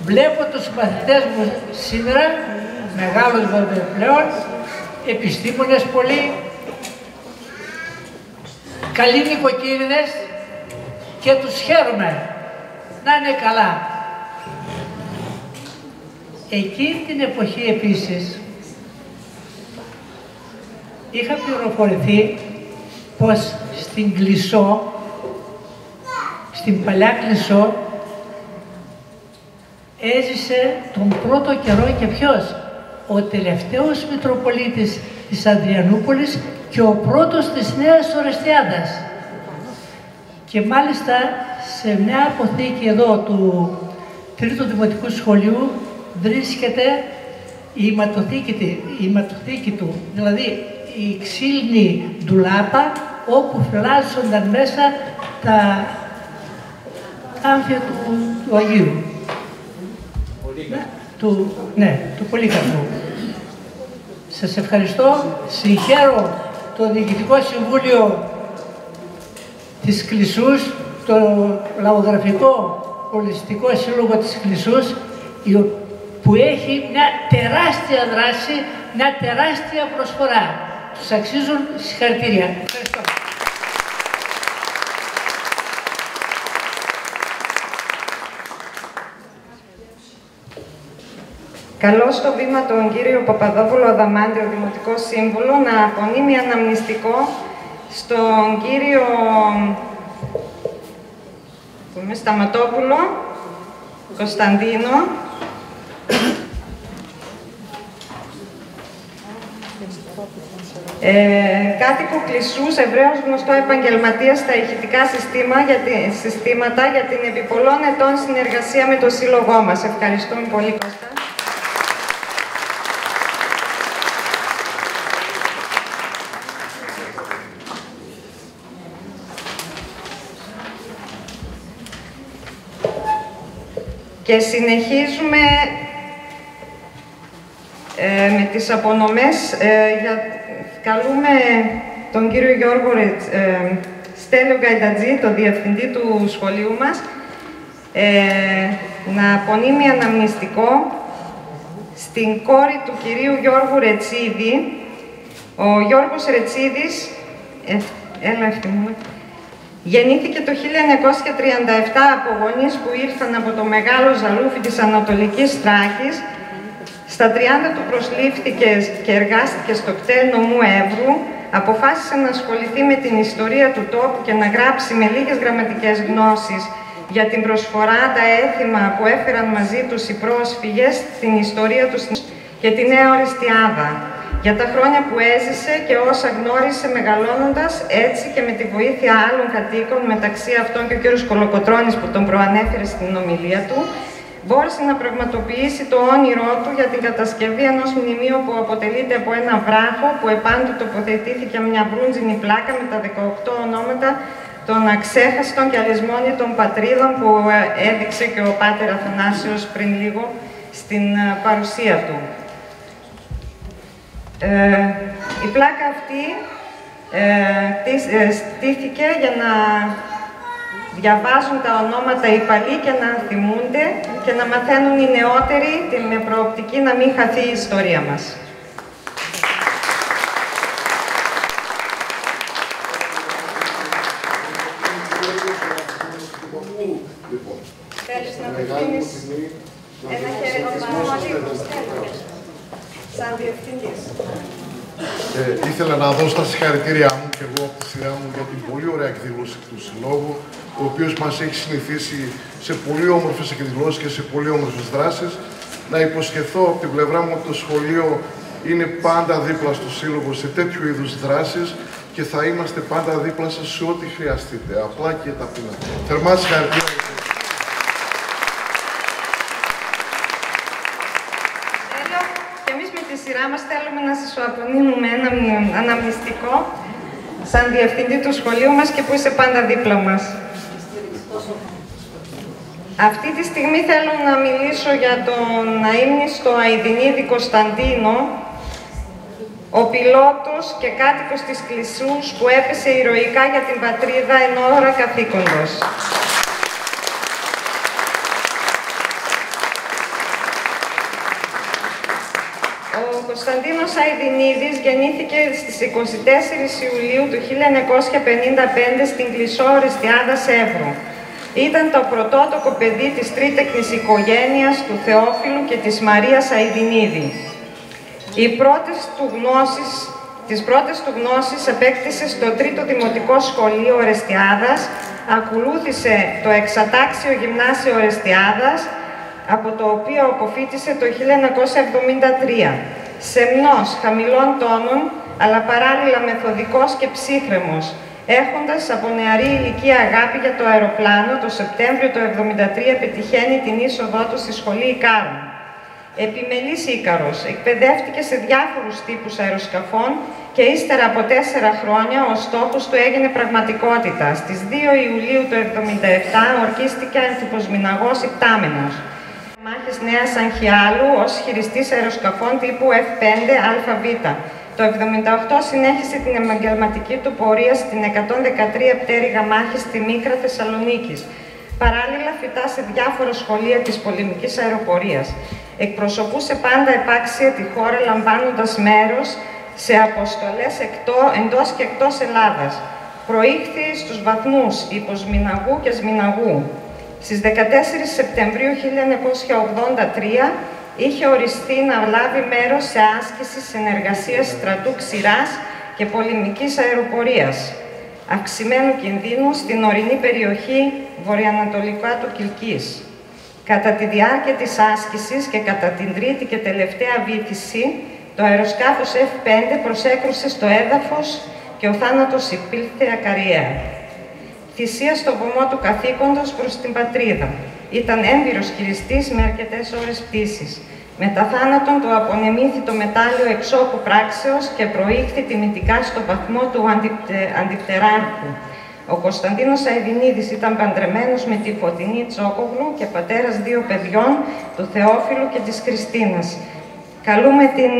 Βλέπω τους μαθητές μου σήμερα, μεγάλους βέβαια πλέον, επιστήμονες πολύ, καλοί νοικοκύριδες, και τους χαίρομαι να είναι καλά. Εκείνη την εποχή επίσης είχα πληροφορηθεί πως στην Κλεισό, στην παλιά Κλεισό, έζησε τον πρώτο καιρό και ποιος? Ο τελευταίος Μητροπολίτης της Αδριανούπολης και ο πρώτος της Νέας Ορεστιάδας. Και μάλιστα σε μια αποθήκη εδώ του Τρίτου Δημοτικού Σχολείου βρίσκεται η αιματοθήκη του, δηλαδή η ξύλινη ντουλάπα όπου φυλάσσονταν μέσα τα άμφια του Αγίου. Του Πολύκαρπου. Σας ευχαριστώ, συγχαίρω το Διοικητικό Συμβούλιο της Κλεισούς, το Λαογραφικό Πολιτιστικό Σύλλογο της Κλεισούς, που έχει μια τεράστια δράση, μια τεράστια προσφορά. Τους αξίζουν συγχαρητήρια. Ευχαριστώ. Καλώ στο βήμα τον κύριο Παπαδόπουλο Αδαμάντιο, Δημοτικό Σύμβουλο, να απονείμει αναμνηστικό στον κύριο Σταματόπουλο Κωνσταντίνο, κάτοικο Κλεισούς, ευρέως γνωστό επαγγελματία στα ηχητικά συστήματα για την επί πολλών ετών συνεργασία με το σύλλογό μας. Ευχαριστούμε πολύ, Κώστα. Και συνεχίζουμε με τις απονομές. Καλούμε τον κύριο Γιώργο Στέλιο Γκαϊντατζή, τον διευθυντή του σχολείου μας, να απονείμει αναμνηστικό στην κόρη του κυρίου Γιώργου Ρετσίδη. Ο Γιώργος Ρετσίδης, Γεννήθηκε το 1937 από γονείς που ήρθαν από το μεγάλο ζαλούφι της Ανατολικής Θράκης. Στα 30 του προσλήφθηκε και εργάστηκε στο κτέλ νομού Εύρου. Αποφάσισε να ασχοληθεί με την ιστορία του τόπου και να γράψει με λίγες γραμματικές γνώσεις για την προσφορά, τα έθιμα που έφεραν μαζί τους οι πρόσφυγες, την ιστορία τους και τη Νέα Ορεστιάδα. Για τα χρόνια που έζησε και όσα γνώρισε μεγαλώνοντας, έτσι και με τη βοήθεια άλλων κατοίκων, μεταξύ αυτών και ο κ. Κολοκοτρώνης που τον προανέφερε στην ομιλία του, μπόρεσε να πραγματοποιήσει το όνειρό του για την κατασκευή ενός μνημείου που αποτελείται από ένα βράχο που επάνω του τοποθετήθηκε μια μπρούντζινη πλάκα με τα 18 ονόματα των αξέχαστων και αλυσμόνητων πατρίδων που έδειξε και ο Πάτερ Αθανάσιος πριν λίγο στην παρουσία του. Η πλάκα αυτή στήθηκε για να διαβάζουν τα ονόματα οι παλιοί και να θυμούνται και να μαθαίνουν οι νεότεροι με προοπτική να μην χαθεί η ιστορία μας. Θέλεις να απευθύνεις ένα χαιρετισμό σαν διευθυντής. Ήθελα να δώσω τα συγχαρητήριά μου και εγώ από τη σειρά μου για την πολύ ωραία εκδήλωση του Συλλόγου, ο οποίος μας έχει συνηθίσει σε πολύ όμορφες εκδηλώσεις και σε πολύ όμορφες δράσεις. Να υποσχεθώ από την πλευρά μου ότι το σχολείο είναι πάντα δίπλα στο Σύλλογο σε τέτοιου είδους δράσεις και θα είμαστε πάντα δίπλα σας σε ό,τι χρειαστείτε, απλά και ταπεινά. Θερμά συγχαρητήρια. Στη σειρά μας θέλουμε να σας απονείμουμε ένα αναμνηστικό σαν διευθυντή του σχολείου μας και που είσαι πάντα δίπλα μας. Αυτή τη στιγμή θέλω να μιλήσω για τον αείμνηστο Αηδινίδη Κωνσταντίνο, ο πιλότος και κάτοικος της Κλισσούς που έπεσε ηρωικά για την πατρίδα εν ώρα καθήκοντος. Ο Κωνσταντίνος Αηδινίδης γεννήθηκε στις 24 Ιουλίου του 1955 στην Κλισσό Ορεστιάδα Σεύρου. Ήταν το πρωτότοκο παιδί της τρίτεκνης οικογένειας του Θεόφιλου και της Μαρίας Αηδινίδη. Τις πρώτες του γνώσεις απέκτησε στο Τρίτο Δημοτικό Σχολείο Ορεστιάδας, ακολούθησε το Εξατάξιο Γυμνάσιο Ορεστιάδας, από το οποίο αποφοίτησε το 1973. Σεμνός, χαμηλών τόνων, αλλά παράλληλα μεθοδικός και ψύχρεμος, έχοντας από νεαρή ηλικία αγάπη για το αεροπλάνο, το Σεπτέμβριο του 1973 πετυχαίνει την είσοδό του στη Σχολή Ικάρων. Επιμελής Ίκαρος, εκπαιδεύτηκε σε διάφορους τύπους αεροσκαφών και ύστερα από 4 χρόνια ο στόχος του έγινε πραγματικότητα. Στις 2 Ιουλίου του 1977 ορκίστηκε ανθυποσμηναγός υπτάμενος. Μάχες Νέας Αγχιάλου ως χειριστής αεροσκαφών τύπου F5 ΑΒ. Το 1978 συνέχισε την επαγγελματική του πορεία στην 113 πτέρυγα μάχης στη Μίκρα Θεσσαλονίκης. Παράλληλα φοιτά σε διάφορα σχολεία της πολεμικής αεροπορίας. Εκπροσωπούσε πάντα επάξια τη χώρα λαμβάνοντας μέρος σε αποστολές εντός και εκτός Ελλάδας. Προήχθη στους βαθμούς υποσμηναγού και σμηναγού. Στις 14 Σεπτεμβρίου 1983 είχε οριστεί να λάβει μέρος σε άσκηση συνεργασίας στρατού ξηράς και πολεμικής αεροπορίας, αυξημένου κινδύνου στην ορεινή περιοχή βορειοανατολικά του Κιλκής. Κατά τη διάρκεια της άσκησης και κατά την τρίτη και τελευταία βύθιση, το αεροσκάφος F5 προσέκρουσε στο έδαφος και ο θάνατος υπήλθε ακαριέα. Θυσία στο βωμό του καθήκοντος προς την πατρίδα. Ήταν έμπειρος χειριστής με αρκετές ώρες πτήσης. Μετά θάνατον του απονεμήθη το μετάλλιο εξώκου πράξεως και προήχθη τιμητικά στο βαθμό του αντιφτεράρχου. Ο Κωνσταντίνος Αηδινίδης ήταν παντρεμένος με τη Φωτεινή Τσόκογλου και πατέρας 2 παιδιών, του Θεόφιλου και της Χριστίνας. Καλούμε την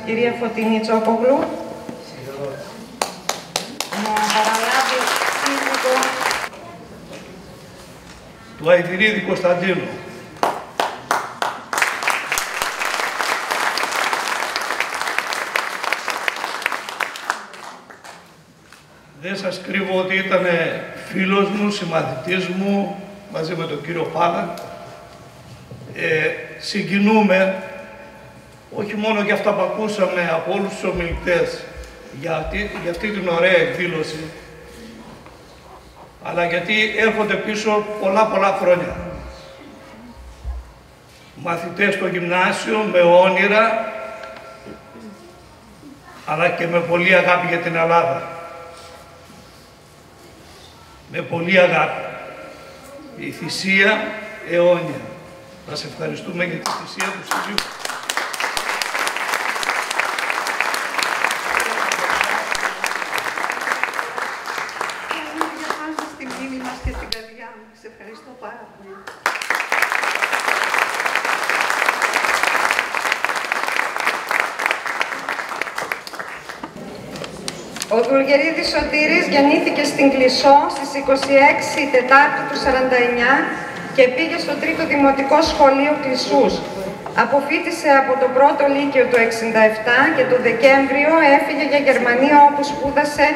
κυρία Φωτεινή Τσόκογλου να παραλάβει του Αηδινίδη Κωνσταντίνου. Δεν σας κρύβω ότι ήταν φίλος μου, συμμαθητής μου, μαζί με τον κύριο Πάλα. Συγκινούμε, όχι μόνο για αυτά που ακούσαμε από όλους τους ομιλητές, για αυτή την ωραία εκδήλωση, αλλά γιατί έρχονται πίσω πολλά χρόνια. Μαθητές στο γυμνάσιο με όνειρα, αλλά και με πολύ αγάπη για την Ελλάδα. Με πολύ αγάπη. Η θυσία αιώνια. Σας ευχαριστούμε για τη θυσία του Συζύγου. Στη μνήμη μας και στην καρδιά μου. Σε ευχαριστώ πάρα πολύ. Ο Δουλγερίδης Σωτήρης γεννήθηκε στην Κλισσό στις 26 Τετάρτου του 49 και πήγε στο 3ο Δημοτικό Σχολείο Κλισσούς. Αποφοίτησε από το πρώτο Λύκειο το 67 και το Δεκέμβριο έφυγε για Γερμανία, όπου σπούδασε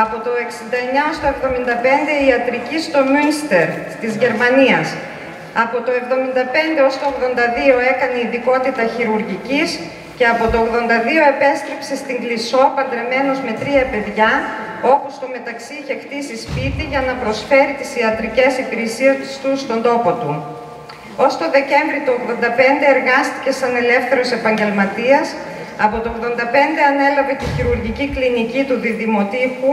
από το 69 στο 75 ιατρική στο Μούνστερ της Γερμανίας. Από το 75 ως το 82 έκανε ειδικότητα χειρουργικής και από το 82 επέστρεψε στην Κλισσό παντρεμένος με 3 παιδιά, όπου στο μεταξύ είχε χτίσει σπίτι για να προσφέρει τις ιατρικές υπηρεσίες του στον τόπο του. Ως το Δεκέμβρη του 85 εργάστηκε σαν ελεύθερος επαγγελματίας. Από το 85 ανέλαβε τη χειρουργική κλινική του Διδημοτήχου,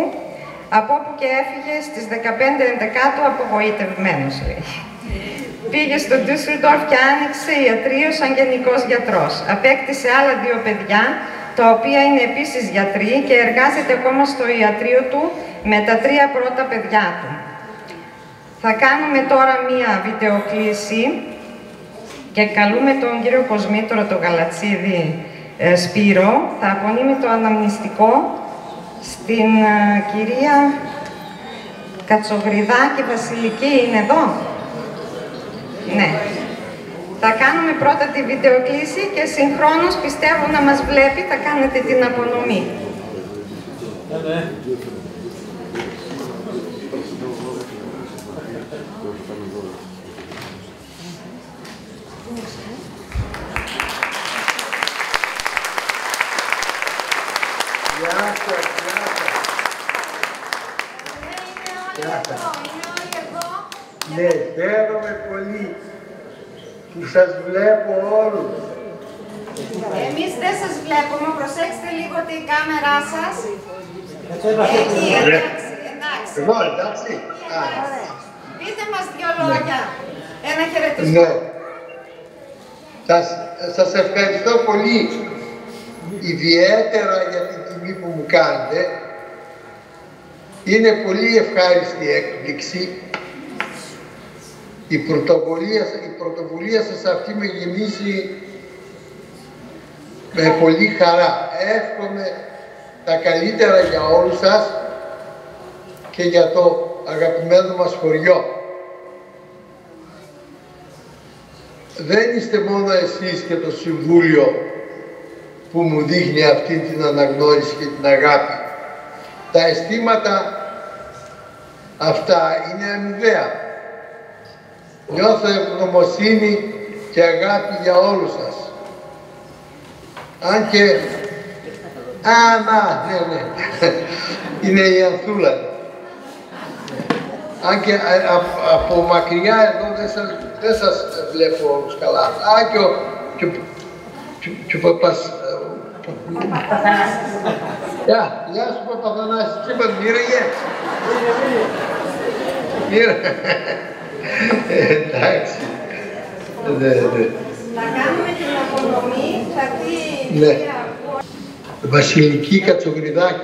από όπου και έφυγε στις 15 Ενδεκάτου απογοητευμένος. Πήγε στο Ντούσελντορφ και άνοιξε ιατρείο σαν γενικός γιατρός. Απέκτησε άλλα 2 παιδιά, τα οποία είναι επίσης γιατροί και εργάζεται ακόμα στο ιατρείο του με τα 3 πρώτα παιδιά του. Θα κάνουμε τώρα μία βιντεοκλήση και καλούμε τον κύριο Κοσμήτωρο, τον Γαλατσίδη Σπύρο. Θα απονείμει το αναμνηστικό στην κυρία Κατσογριδάκη Βασιλική. Είναι εδώ? Ναι. Θα κάνουμε πρώτα τη βιντεοκλήση και συγχρόνως, πιστεύω να μας βλέπει, θα κάνετε την απονομή. Ναι, χαίρομαι πολύ που σας βλέπω όλους. Εμείς δεν σας βλέπουμε, προσέξτε λίγο την κάμερά σας. Εκεί, εντάξει. Εγώ, εντάξει. Πείτε μας 2 λόγια, ένα χαιρετισμό. Ναι. Σας ευχαριστώ πολύ, ιδιαίτερα για την τιμή που μου κάνετε. Είναι πολύ ευχάριστη έκπληξη. Η πρωτοβουλία σας αυτή με γεμίζει με πολύ χαρά. Εύχομαι τα καλύτερα για όλους σας και για το αγαπημένο μας χωριό. Δεν είστε μόνο εσείς και το Συμβούλιο που μου δείχνει αυτή την αναγνώριση και την αγάπη. Τα αισθήματα αυτά είναι αμοιβαία. Νιώθω ευγνωμοσύνη και αγάπη για όλους σας. Αν και... ναι. Είναι η Ανθούλα. Αν και από μακριά εδώ δεν σας βλέπω όλους καλά. Και ο Παπας... Γεια σου Παπαθανάση. Τι είπαν, μοίραγε. Εντάξει. Θα κάνουμε την απονομή, θα πει... Βασιλική Κατσογριδάκη.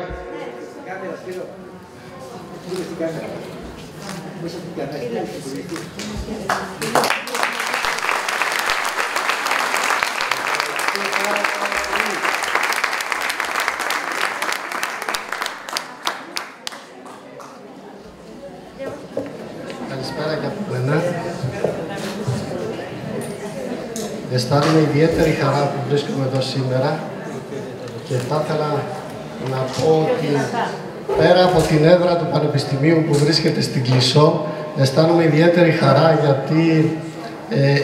Καλησπέρα και από μένα. Αισθάνομαι ιδιαίτερη χαρά που βρίσκομαι εδώ σήμερα και θα ήθελα να πω ότι πέρα από την έδρα του Πανεπιστημίου που βρίσκεται στην Κλεισό, αισθάνομαι ιδιαίτερη χαρά γιατί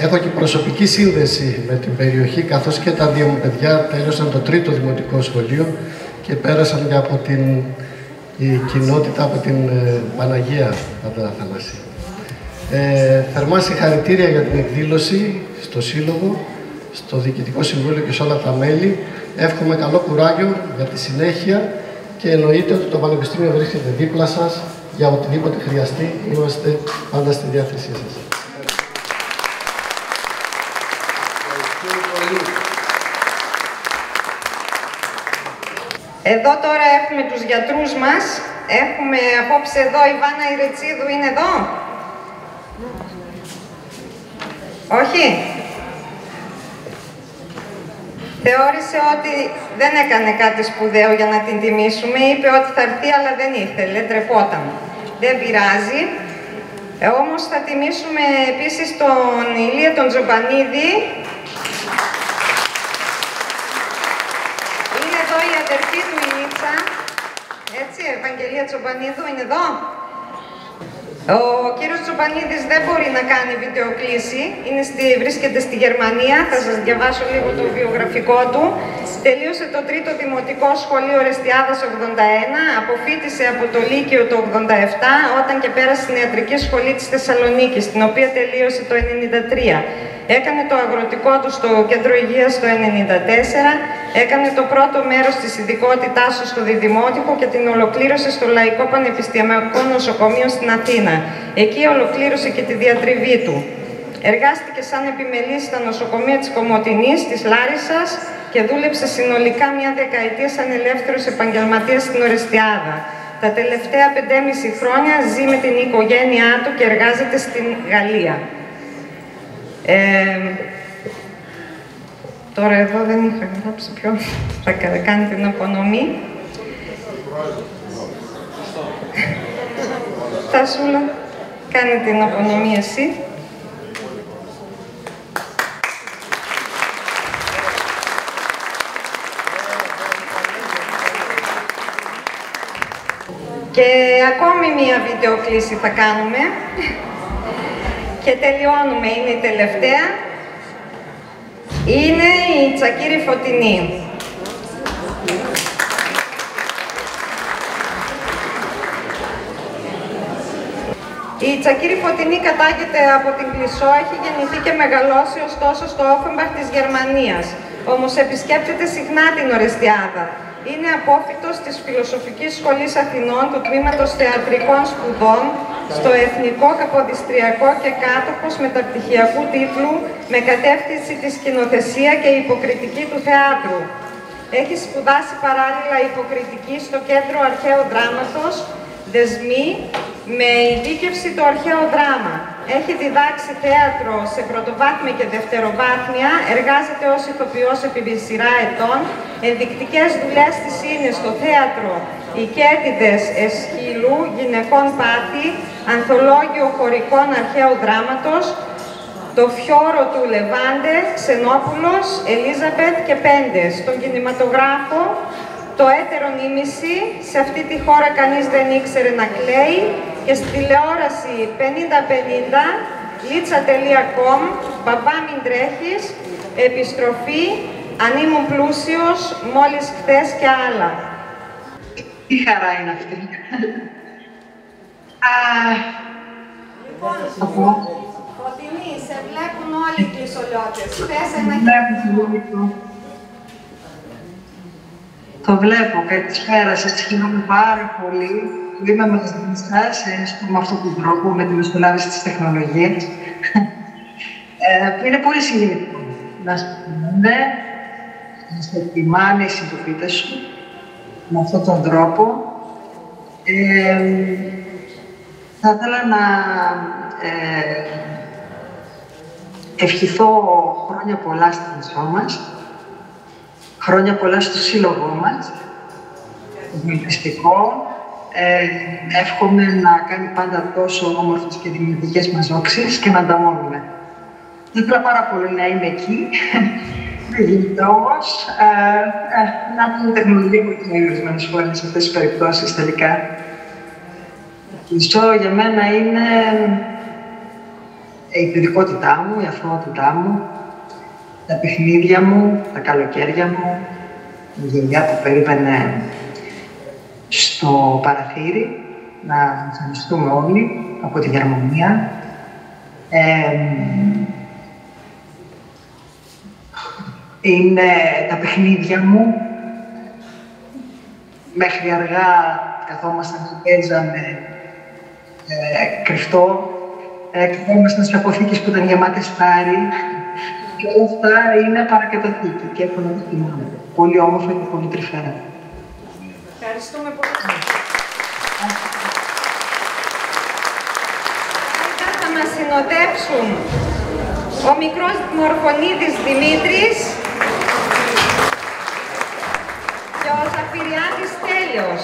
έχω και προσωπική σύνδεση με την περιοχή, καθώς και τα δύο μου παιδιά τέλειωσαν το 3ο δημοτικό σχολείο και πέρασαν και από την κοινότητα, από την Παναγία Αθανάση. Θερμά συγχαρητήρια για την εκδήλωση στο Σύλλογο, στο Διοικητικό Συμβούλιο και σε όλα τα μέλη. Εύχομαι καλό κουράγιο για τη συνέχεια και εννοείται ότι το Πανεπιστήμιο βρίσκεται δίπλα σας για οτιδήποτε χρειαστεί. Είμαστε πάντα στη διάθεσή σας. Εδώ τώρα έχουμε τους γιατρούς μας. Έχουμε απόψε εδώ η Βάνα Ιρετσίδου, είναι εδώ. Όχι. Θεώρησε ότι δεν έκανε κάτι σπουδαίο για να την τιμήσουμε. Είπε ότι θα έρθει, αλλά δεν ήθελε, ντρεπόταν. Δεν πειράζει. Όμως θα τιμήσουμε επίσης τον Ηλία τον Τζομπανίδη. Είναι εδώ η αδερφή του Ηλίτσα. Έτσι, Ευαγγελία Τζομπανίδου, είναι εδώ. Ο κύριος Τζομπανίδης δεν μπορεί να κάνει βιντεοκλήση, βρίσκεται στη Γερμανία, θα σας διαβάσω λίγο το βιογραφικό του. Τελείωσε το 3ο Δημοτικό Σχολείο Ορεστιάδας 81, αποφοίτησε από το Λύκειο το 87, όταν και πέρασε στην Ιατρική Σχολή της Θεσσαλονίκης, την οποία τελείωσε το 93. Έκανε το αγροτικό του στο Κέντρο Υγείας το 1994, έκανε το πρώτο μέρος της ειδικότητάς του στο Διδημότυχο και την ολοκλήρωσε στο Λαϊκό Πανεπιστημιακό Νοσοκομείο στην Αθήνα. Εκεί ολοκλήρωσε και τη διατριβή του. Εργάστηκε σαν επιμελής στα νοσοκομεία της Κομοτηνής, της Λάρισσας και δούλεψε συνολικά μια δεκαετία σαν ελεύθερος επαγγελματίας στην Ορεστιάδα. Τα τελευταία 5,5 χρόνια ζει με την οικογένειά του και εργάζεται στην Γαλλία. Τώρα εδώ δεν είχα γράψει ποιο θα κάνει την απονομή. Τασούλα, κάνε την απονομή εσύ. Και ακόμη μία βιντεοκλήση θα κάνουμε. Και τελειώνουμε, είναι η τελευταία. Είναι η Τσακύρη Φωτεινή. Η Τσακύρη Φωτεινή κατάγεται από την Κλεισό, έχει γεννηθεί και μεγαλώσει ωστόσο στο Όφενμπαχ της Γερμανίας. Όμως επισκέπτεται συχνά την Ορεστιάδα. Είναι απόφοιτος της Φιλοσοφικής Σχολής Αθηνών του Τμήματος Θεατρικών Σπουδών στο Εθνικό Καποδιστριακό και κάτοχος μεταπτυχιακού τίτλου με κατεύθυνση τη σκηνοθεσία και υποκριτική του θεάτρου. Έχει σπουδάσει παράλληλα υποκριτική στο Κέντρο Αρχαίου Δράματος, Δεσμοί, με ειδίκευση το αρχαίο δράμα. Έχει διδάξει θέατρο σε πρωτοβάθμια και δευτεροβάθμια, εργάζεται ως ηθοποιός επί σειρά ετών. Ενδεικτικές δουλειές της είναι στο θέατρο «Οι Κέρτιδες Εσχύλου», «Γυναικών Πάθη», «Ανθολόγιο χωρικών αρχαίου δράματος», «Το Φιόρο του Λεβάντε», «Ξενόπουλος», «Ελίζαμπετ» και «Πέντε». Στον κινηματογράφο «Το έτερο νήμιση», «Σε αυτή τη χώρα κανείς δεν ήξερε να κλαίει» και στη τηλεόραση 50-50, Λίτσα.com, «Μπαμπά μην τρέχεις», «Επιστροφή», «Αν ήμουν πλούσιος», «Μόλις χθες» και άλλα. Τι χαρά είναι αυτή. Φωτεινή, σε βλέπουν όλοι οι κλεισολιώτες. Θες ένα χέρι. Το βλέπω. Καλησπέρα σας. Χαίρομαι πάρα πολύ που είμαι μαζί σας με αυτόν τον τρόπο, με τη μεσολάβηση της τεχνολογίας. Είναι πολύ συγκινητικό να σπουδαίνετε, να σε εκτιμάνε οι συντροφίτες σου με αυτόν τον τρόπο. Θα ήθελα να ευχηθώ χρόνια πολλά στην Κλεισό μας, χρόνια πολλά στο σύλλογό μας, το πολιτιστικό. Εύχομαι να κάνει πάντα τόσο όμορφες και δημιουργικές μας όξεις και να ανταμώνουμε. Θα ήθελα πάρα πολύ να είμαι εκεί, να γίνεται όμως να μην τεχνολογία που είναι ορισμένες φορές σε αυτές τις περιπτώσεις τελικά. Η Κλεισό για μένα είναι η παιδικότητά μου, η αθωότητά μου, τα παιχνίδια μου, τα καλοκαίρια μου, η γενιά που περίμενε στο παραθύρι να εμφανιστούμε όλοι από τη Γερμανία. Είναι τα παιχνίδια μου. Μέχρι αργά καθόμασταν και παίζαμε κρυφτό. Καθόμασταν σε αποθήκες που ήταν γεμάτες φάρι. Και όλα αυτά είναι παρακαταθήκη και έχω να το θυμάμαι. Πολύ όμορφα και πολύ τρυφερά. Ευχαριστούμε πολύ. Θα μας συνοδεύσουν ο μικρός Μορφωνίδης Δημήτρης και ο Ζαφυριάδης Τέλειος.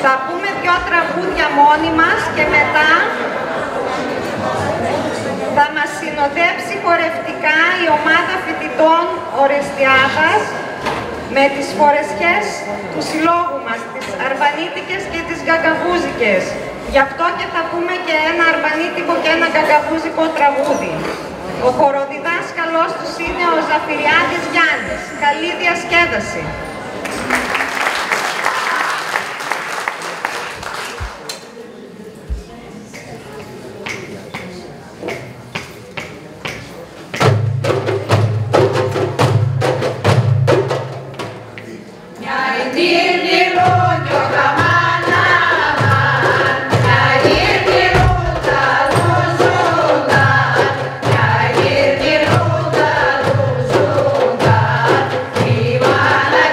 Θα πούμε 2 τραγούδια μόνοι μας και μετά θα μας συνοδεύσει χορευτικά η ομάδα φοιτητών Ορεστιάδας με τις φορεσιές του συλλόγου μας, τις αρβανίτικες και τις γκαγκαβούζικες. Γι' αυτό και θα πούμε και ένα αρβανίτικο και ένα γκαγκαβούζικο τραγούδι. Ο χοροδιδάσκαλός τους είναι ο Ζαφυριάδης Γιάννης. Καλή διασκέδαση. Viva la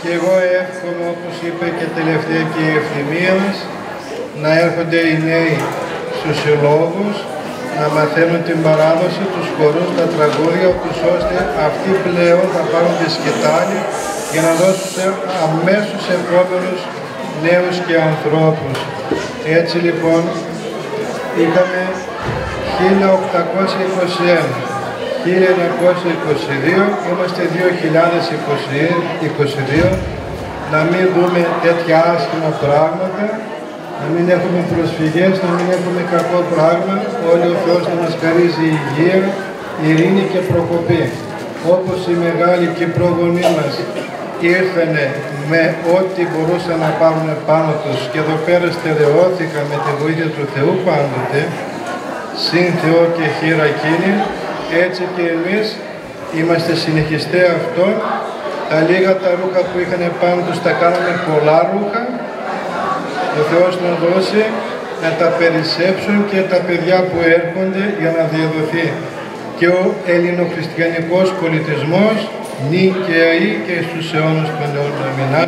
και εγώ εύχομαι, όπως είπε και τελευταία και η ευθυμία μας, να έρχονται οι νέοι στους συλλόγους, να μαθαίνουν την παράδοση, τους χορούς, τα τραγούδια, ώστε αυτοί πλέον θα πάρουν τη σκητάλη για να δώσουν σε αμέσως επόμενους νέους και ανθρώπους. Έτσι λοιπόν είχαμε 1821, 1922, είμαστε 2022, να μην δούμε τέτοια άσχημα πράγματα, να μην έχουμε προσφυγές, να μην έχουμε κακό πράγμα, όλοι ο Θεός να μας χαρίζει υγεία, ειρήνη και προκοπή. Όπως οι μεγάλοι και οι προγονείς μας ήρθανε με ό,τι μπορούσαν να πάρουν πάνω τους και εδώ πέρα στερεώθηκαν με τη βοήθεια του Θεού πάντοτε, συν Θεό και χείρα εκείνη, έτσι και εμείς είμαστε συνεχιστέ αυτών. Τα λίγα τα ρούχα που είχαν πάνω τους τα κάναμε πολλά ρούχα. Ο Θεός να δώσει να τα περισσέψουν και τα παιδιά που έρχονται για να διαδοθεί και ο ελληνοχριστιανικός πολιτισμός νίκαιοι και στους αιώνες των αιώνων.